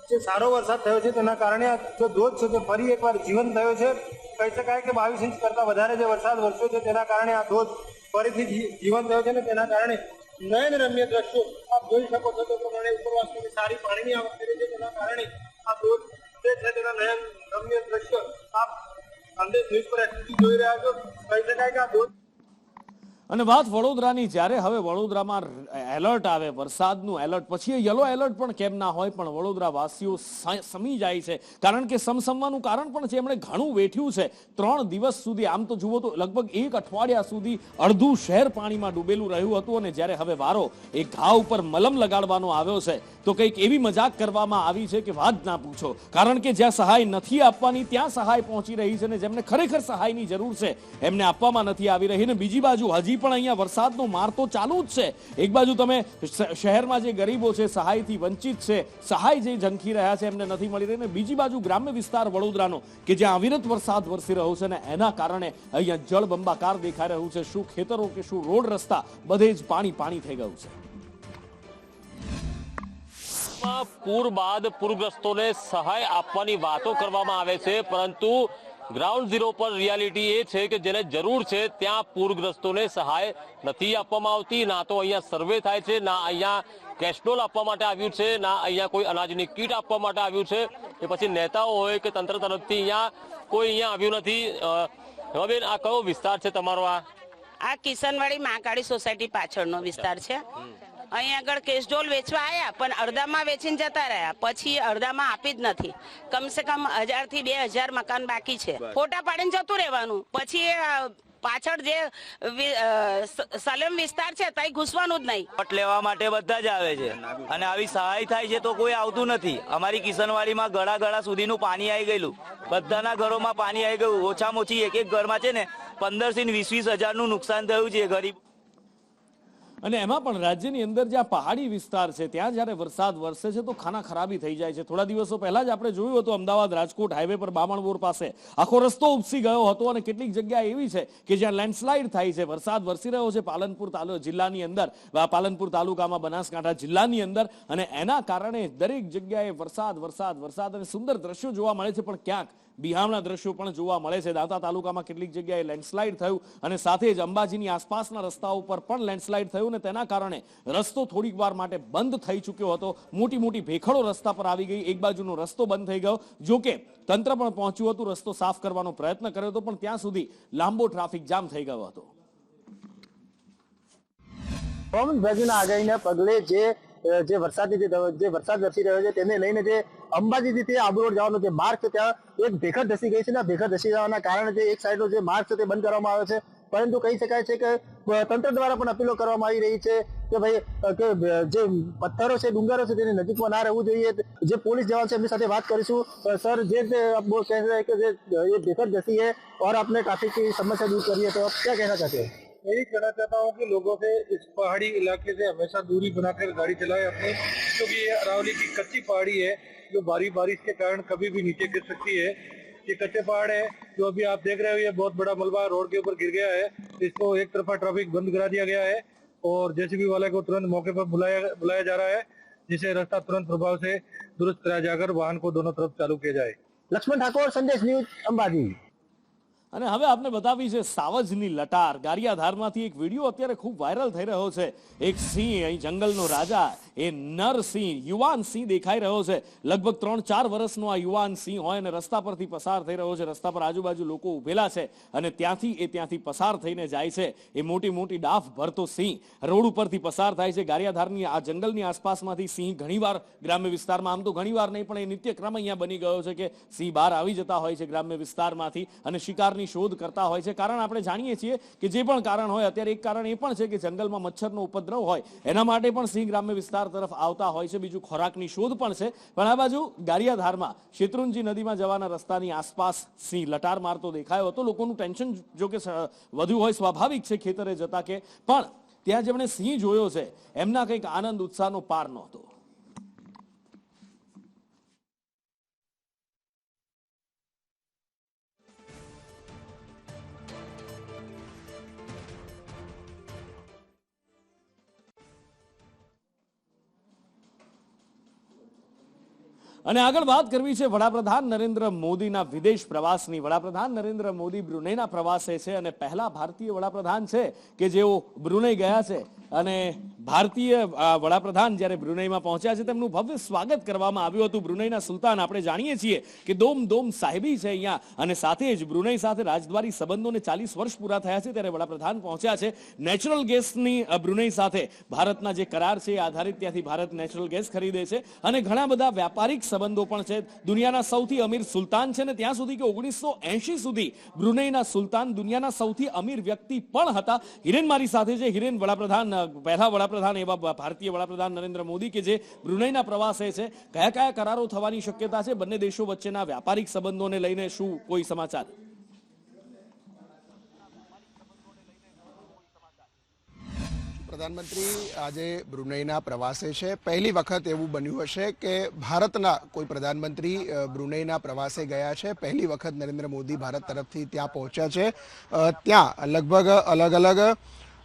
જે સારો વરસાદ થયો છે તેના કારણે આ જે ધોધ છે તે ફરી એકવાર જીવંત થયો છે. કહી શકાય કે 22 ઇંચ કરતા વધારે જે વરસાદ વરસ્યો છે તેના કારણે આ ધોધ ફરીથી જીવંત થયો છે અને તેના કારણે નયન રમ્ય દ્રશ્યો આપ જોઈ શકો છો તે પ્રમાણે ઉપરવાસની સારી પાણીની આવક થઈ છે. તેના કારણે આ ધોધ જે છે તેના નયન રમ્ય દ્રશ્યો આપ સંદેશ ન્યૂઝ પર એક્ટિવ જોઈ રહ્યા છો. કહી શકાય કે આ ધોધ અને વાત વડોદરાની, જ્યારે હવે વડોદરામાં એલર્ટ આવે, વરસાદનું એલર્ટ, પછી યલો એલર્ટ પણ કેમ ના હોય પણ વડોદરા વાસીઓ સમી જાય છે. કારણ કે સમસમવાનું કારણ પણ છે, એમણે ઘણું વેઠ્યું છે. 3 દિવસ સુધી, આમ તો જુઓ તો લગભગ 1 અઠવાડિયા સુધી અડધું શહેર પાણીમાં ડૂબેલું રહ્યું હતું અને જ્યારે હવે વારો એ ઘા ઉપર મલમ લગાડવાનો આવ્યો છે તો કંઈક એવી મજાક કરવામાં આવી છે કે વાત ના પૂછો. કારણ કે જ્યાં સહાય નથી આપવાની ત્યાં સહાય પહોંચી રહી છે અને જેમને ખરેખર સહાયની જરૂર છે એમને આપવામાં નથી આવી રહી. અને બીજી બાજુ હજી પણ અહીંયા વરસાદનો માર તો ચાલુ જ છે. એક બાજુ તમે શહેરમાં જે ગરીબો છે, સહાયથી વંચિત છે, સહાય જે ઝંખી રહ્યા છે એમને નથી મળી રહી, અને બીજી બાજુ ગ્રામ્ય વિસ્તાર વડોદરાનો કે જ્યાં અવિરત વરસાદ વરસી રહ્યો છે અને એના કારણે અહીંયા જળબંબાકાર દેખાઈ રહ્યું છે. શું ખેતરો કે શું રોડ રસ્તા, બધે જ પાણી થઈ ગયું છે. ગુજરાતમાં પૂર બાદ પૂરગ્રસ્તોને સહાય આપવાની વાતો કરવામાં આવે છે, પરંતુ ગ્રાઉન્ડ ઝીરો પર રિયાલિટી એ છે કે જેને જરૂર છે ત્યાં પૂરગ્રસ્તોને સહાય નથી આપવામાં આવતી. ના તો અહીંયા સર્વે થાય છે, ના અહીંયા કેશડોલ આપવા માટે આવ્યું છે, ના અહીંયા કોઈ અનાજની કીટ આપવા માટે આવ્યું છે. એ પછી નેતાઓ હોય કે તંત્ર તરફથી અહીંયા કોઈ અહીંયા આવ્યું નથી. હેમાબેન, આ કયો વિસ્તાર છે તમારો? આ કિશનવાડી મહાકાળી સોસાયટી પાછળનો વિસ્તાર છે. અહીં આગળ કેશડોલ વેચવા આવ્યા, પણ અડધામાં વેચીને જતા રહ્યા, પછી અડધામાં આપી જ નથી. કમસે કમ 1000 થી 2000 મકાન બાકી છે. ફોટા પાડીને જતું રહેવાનું, પછી પાછળ જે સલેમ વિસ્તાર છે ત્યાં ઘૂસવાનું જ નહીં. વોટ લેવા માટે બધા જ આવે છે અને આવી સહાય થાય છે તો કોઈ આવતું નથી. અમારી કિશનવાડીમાં ગળા સુધીનું પાણી આવી ગયેલું, બધાના ઘરોમાં પાણી આવી ગયું. ઓછામાં ઓછી એક ઘરમાં છે ને 15 થી 20 હજારનું નુકસાન થયું છે ગરીબ. અને એમાં પણ રાજ્યની અંદર જ્યાં પહાડી વિસ્તાર છે ત્યાં જ્યારે વરસાદ વરસે છે તો ખાના ખરાબી થઈ જાય છે. થોડા દિવસો પહેલા જ આપણે જોયું હતું અમદાવાદ રાજકોટ હાઈવે પર બામણબોર પાસે આખો રસ્તો ઉપસી ગયો હતો અને કેટલીક જગ્યા એવી છે કે જ્યાં લેન્ડસ્લાઇડ થાય છે. વરસાદ વરસી રહ્યો છે પાલનપુર જિલ્લાની અંદર, પાલનપુર તાલુકામાં બનાસકાંઠા જિલ્લાની અંદર, અને એના કારણે દરેક જગ્યાએ વરસાદ અને સુંદર દ્રશ્યો જોવા મળે છે. પણ ક્યાંક બિહામણા દ્રશ્યો પણ જોવા મળે છે. દાંતા તાલુકામાં કેટલીક જગ્યાએ લેન્ડસ્લાઇડ થયું અને સાથે જ અંબાજીની આસપાસના રસ્તાઓ પર પણ લેન્ડસ્લાઇડ થયું અને તેના કારણે રસ્તો થોડીક વાર માટે બંધ થઈ ચૂક્યો હતો. મોટી ભેખડો રસ્તા પર આવી ગઈ, એક બાજુનો રસ્તો બંધ થઈ ગયો. જોકે તંત્ર પણ પહોંચ્યું હતું, રસ્તો સાફ કરવાનો પ્રયત્ન કર્યો હતો, પણ ત્યાં સુધી લાંબો ટ્રાફિક જામ થઈ ગયો હતો. પવન ભેજના આગાહીના પગલે જે વરસાદ વરસી રહ્યો છે તેને લઈને જે અંબાજીથી તે આબુ રોડ જવાનો જે માર્ગ છે ત્યાં એક ભેખડ ધસી ગઈ છે ને ભેખડ ધસી જવાના કારણે જે એક સાઈડનો જે માર્ગ છે તે બંધ કરવામાં આવ્યો છે. પરંતુ કહી શકાય છે કે તંત્ર દ્વારા પણ અપીલો કરવામાં આવી રહી છે કે ભાઈ કે જે પથ્થરો છે, ડુંગરો છે તેની નજીકમાં ના રહેવું જોઈએ. જે પોલીસ જવાન છે એમની સાથે વાત કરીશું. સર, જે કહે છે કે ये भेखड़ धसी है और आपने ट्रैफिक की समस्या दूर करी है, तो आप क्या कहना चाहते हैं? यही कहना चाहता हूँ कि लोगों से इस पहाड़ी इलाके से हमेशा दूरी बनाकर गाड़ी चलाए अपनी, क्योंकि ये अरावली की कच्ची पहाड़ी है जो भारी बारिश के कारण कभी भी नीचे गिर सकती है. ये कच्चे पहाड़ है जो अभी आप देख रहे हो, ये बहुत बड़ा मलबा रोड के ऊपर गिर गया है. इसको एक तरफा ट्रैफिक बंद करा दिया गया है और जेसीबी वाले को तुरंत मौके पर बुलाया जा रहा है, जिसे रास्ता तुरंत प्रभाव से दुरुस्त कराया जाकर वाहन को दोनों तरफ चालू किया जाए. लक्ष्मण ठाकुर, संदेश न्यूज, अंबाजी. અને હવે આપને બતાવી છે સાવજની લટાર. ગારિયાધારમાંથી એક વિડીયો અત્યારે ખૂબ વાયરલ થઈ રહ્યો છે. એક સિંહ, અહીં જંગલનો રાજા, એ નર સિંહ, યુવાન સિંહ દેખાઈ રહ્યો છે. લગભગ 3-4 વર્ષનો આ યુવાન સિંહ હોય અને રસ્તા પરથી પસાર થઈ રહ્યો છે. રસ્તા પર આજુબાજુ લોકો ઉભેલા છે અને ત્યાંથી પસાર થઈને જાય છે. એ મોટી ડાફ ભરતો સિંહ રોડ ઉપરથી પસાર થાય છે. ગારિયાધારની આ જંગલની આસપાસમાંથી સિંહ ઘણીવાર ગ્રામ્ય વિસ્તારમાં, આમ તો ઘણીવાર નહીં પણ એ નિત્યક્રમ અહીંયા બની ગયો છે કે સિંહ બહાર આવી જતા હોય છે ગ્રામ્ય વિસ્તારમાંથી અને શિકારની શોધ કરતા હોય છે. કારણ આપણે જાણીએ છીએ કે જે પણ કારણ હોય, અત્યારે એક કારણ એ પણ છે કે જંગલમાં મચ્છરનો ઉપદ્રવ હોય, એના માટે પણ સિંહ ગ્રામ્ય વિસ્તાર તરફ આવતા હોય છે. બીજું ખોરાકની શોધ પણ છે. પણ આ બાજુ ગારિયાધારમાં શેત્રુંજી નદીમાં જવાના રસ્તાની આસપાસ સિંહ લટાર મારતો દેખાયો હતો. લોકોનું ટેન્શન જો કે વધુ હોય, સ્વાભાવિક છે ખેતરે જતા કે, પણ ત્યાં જેમણે સિંહ જોયો છે એમના કંઈક આનંદ ઉત્સાહનો પાર નહોતો. અને આગળ વાત કરવી છે વડાપ્રધાન નરેન્દ્ર મોદીના વિદેશ પ્રવાસની. વડાપ્રધાન નરેન્દ્ર મોદી બ્રુનેઈના પ્રવાસે છે અને પહેલા ભારતીય વડાપ્રધાન છે કે જેઓ બ્રુનેઈ ગયા છે. અને ભારતીય વડાપ્રધાન જ્યારે બ્રુનેઈમાં પહોંચ્યા છે તેમનું ભવ્ય સ્વાગત કરવામાં આવ્યું હતું. બ્રુનેઈના સુલતાન આપણે જાણીએ છીએ કે દોમ સાહેબી છે અહીંયા, અને સાથે જ બ્રુનેઈ સાથે રાજદ્વારી સંબંધોને 40 વર્ષ પૂરા થયા છે ત્યારે વડાપ્રધાન પહોંચ્યા છે. નેચરલ ગેસની બ્રુનેઈ સાથે ભારતના જે કરાર છે એ આધારિત ત્યાંથી ભારત નેચરલ ગેસ ખરીદે છે અને ઘણા બધા વ્યાપારિક સંબંધો પણ છે. દુનિયાના સૌથી અમીર સુલતાન છે ને ત્યાં સુધી કે 1980 સુધી બ્રુનેઈના સુલતાન દુનિયાના સૌથી અમીર વ્યક્તિ પણ હતા. હિરેન મારી સાથે છે. હિરેન, પહેલા વડાપ્રધાન એવા ભારતીય વડાપ્રધાન નરેન્દ્ર મોદી કે જે બ્રુનેઈના પ્રવાસે છે, કયા કરારો થવાની શક્યતા છે? બંને દેશો વચ્ચેના વ્યાપારિક સંબંધોને લઈને શું કોઈ સમાચાર? પ્રધાનમંત્રી આજે બ્રુનેઈના પ્રવાસે છે. પહેલી વખત એવું બન્યું હશે કે ભારતના કોઈ પ્રધાનમંત્રી બ્રુનેઈના પ્રવાસે ગયા છે. પહેલી વખત નરેન્દ્ર મોદી ભારત તરફથી ત્યાં પહોંચ્યા છે. ત્યાં લગભગ અલગ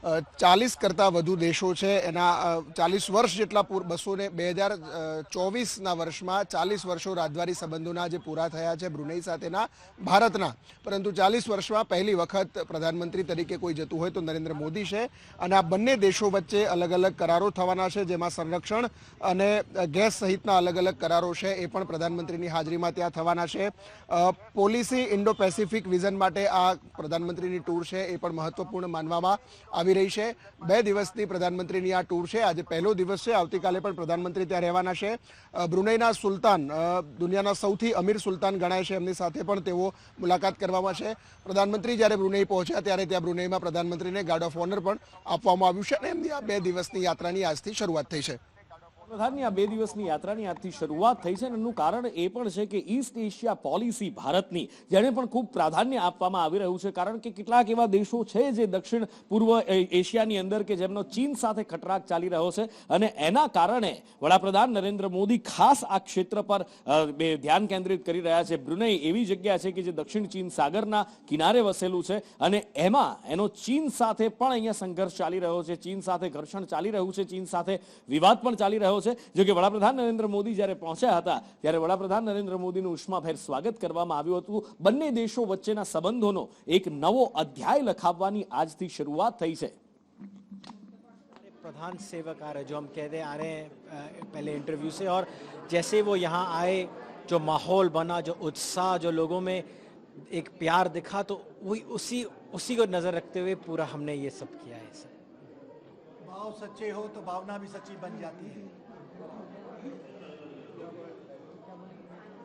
40 કરતાં વધુ દેશો છે એના 40 વર્ષ જેટલા 2024ના વર્ષમાં 40 વર્ષો રાજદ્વારી સંબંધોના જે પૂરા થયા છે બ્રુનેઈ સાથેના ભારતના, પરંતુ 40 વર્ષમાં પહેલી વખત પ્રધાનમંત્રી તરીકે કોઈ જતું હોય તો નરેન્દ્ર મોદી છે. અને આ બંને દેશો વચ્ચે અલગ અલગ કરારો થવાના છે, જેમાં સંરક્ષણ અને ગેસ સહિતના અલગ અલગ કરારો છે એ પણ પ્રધાનમંત્રીની હાજરીમાં ત્યાં થવાના છે. પોલિસી ઇન્ડો પેસિફિક વિઝન માટે આ પ્રધાનમંત્રીની ટૂર છે એ પણ મહત્વપૂર્ણ માનવામાં આવી રહી છે. 2 દિવસની પ્રધાનમંત્રીની આ ટૂર છે. આજે પહેલો દિવસ છે, આવતીકાલે પણ પ્રધાનમંત્રી ત્યાં રહેવાના છે. બ્રુનેઈના સુલતાન, દુનિયાના સૌથી અમીર સુલતાન ગણાય છે, એમની સાથે પણ તેઓ મુલાકાત કરવામાં છે. પ્રધાનમંત્રી જ્યારે બ્રુનેઈ પહોંચ્યા ત્યારે ત્યાં બ્રુનેઈમાં પ્રધાનમંત્રીને ગાર્ડ ઓફ ઓનર પણ આપવામાં આવ્યું છે અને એમની આ 2 દિવસની યાત્રાની આજથી શરૂઆત થઈ છે. પ્રધાનની આ 2 દિવસની યાત્રાની આજથી શરૂઆત થઈ છે અને એનું કારણ એ પણ છે કે ઈસ્ટ એશિયા પોલિસી ભારતની જેને પણ ખૂબ પ્રાધાન્ય આપવામાં આવી રહ્યું છે, કારણ કે કેટલાક એવા દેશો છે જે દક્ષિણ પૂર્વ એશિયાની અંદર કે જેમનો ચીન સાથે ખટરાક ચાલી રહ્યો છે અને એના કારણે વડાપ્રધાન નરેન્દ્ર મોદી ખાસ આ ક્ષેત્ર પર ધ્યાન કેન્દ્રિત કરી રહ્યા છે. બ્રુનેઈ એવી જગ્યા છે કે જે દક્ષિણ ચીન સાગરના કિનારે વસેલું છે અને એમાં એનો ચીન સાથે પણ અહીંયા સંઘર્ષ ચાલી રહ્યો છે, ચીન સાથે ઘર્ષણ ચાલી રહ્યું છે, ચીન સાથે વિવાદ પણ ચાલી રહ્યો છે. જો કે વડાપ્રધાન નરેન્દ્ર મોદી જ્યારે પહોંચ્યા હતા ત્યારે વડાપ્રધાન નરેન્દ્ર મોદીનું ઉષ્માભેર સ્વાગત કરવામાં આવ્યું હતું. બંને દેશો વચ્ચેના સંબંધોનો એક નવો અધ્યાય લખાવવાની આજથી શરૂઆત થઈ છે. प्रधान सेवक आ रहे जो हम कहते आ रहे हैं पहले इंटरव्यू से, और जैसे वो यहाँ आए जो माहौल बना, जो उत्साह, जो लोगों में एक प्यार दिखा, तो वही उसी को नजर रखते हुए पूरा हमने ये सब किया है. सब भाव सच्चे हो तो भावना भी सच्ची बन जाती है.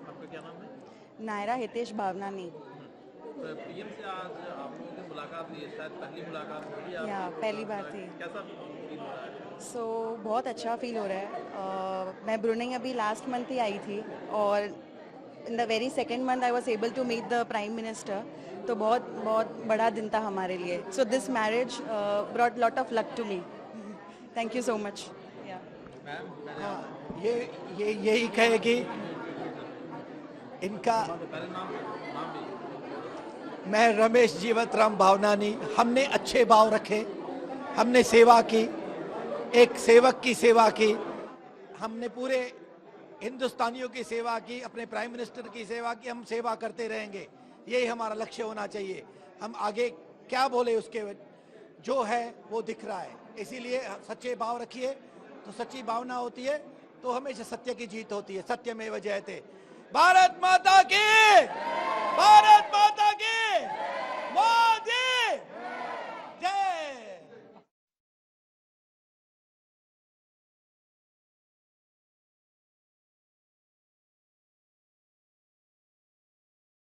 आपका क्या नाम है? नायरा हितेश भावनानी. पीएम से आज आप लोगों की मुलाकात हुई है, शायद पहली मुलाकात हुई है, या पहली बार थी. कैसा फील हो रहा है? बहुत अच्छा फील हो रहा है. मैं ब्रुनेई अभी लास्ट मंथ ही आई थी और in the very second month I was able to meet the prime minister. तो बहुत बड़ा दिन था हमारे लिए. So this marriage brought lot of luck to me. Thank you so much. हाँ, यही कहे कि इनका मैं रमेश जीवतराम भावनानी, हमने अच्छे भाव रखे, हमने सेवा की, एक सेवक की सेवा की, हमने पूरे हिंदुस्तानियों की सेवा की, अपने प्राइम मिनिस्टर की सेवा की. हम सेवा करते रहेंगे, यही हमारा लक्ष्य होना चाहिए. हम आगे क्या बोले उसके जो है वो दिख रहा है. इसीलिए सच्चे भाव रखिए, तो सच्ची भावना होती है तो हमेशा सत्य की जीत होती है. सत्यमेव जयते. भारत माता की, भारत माता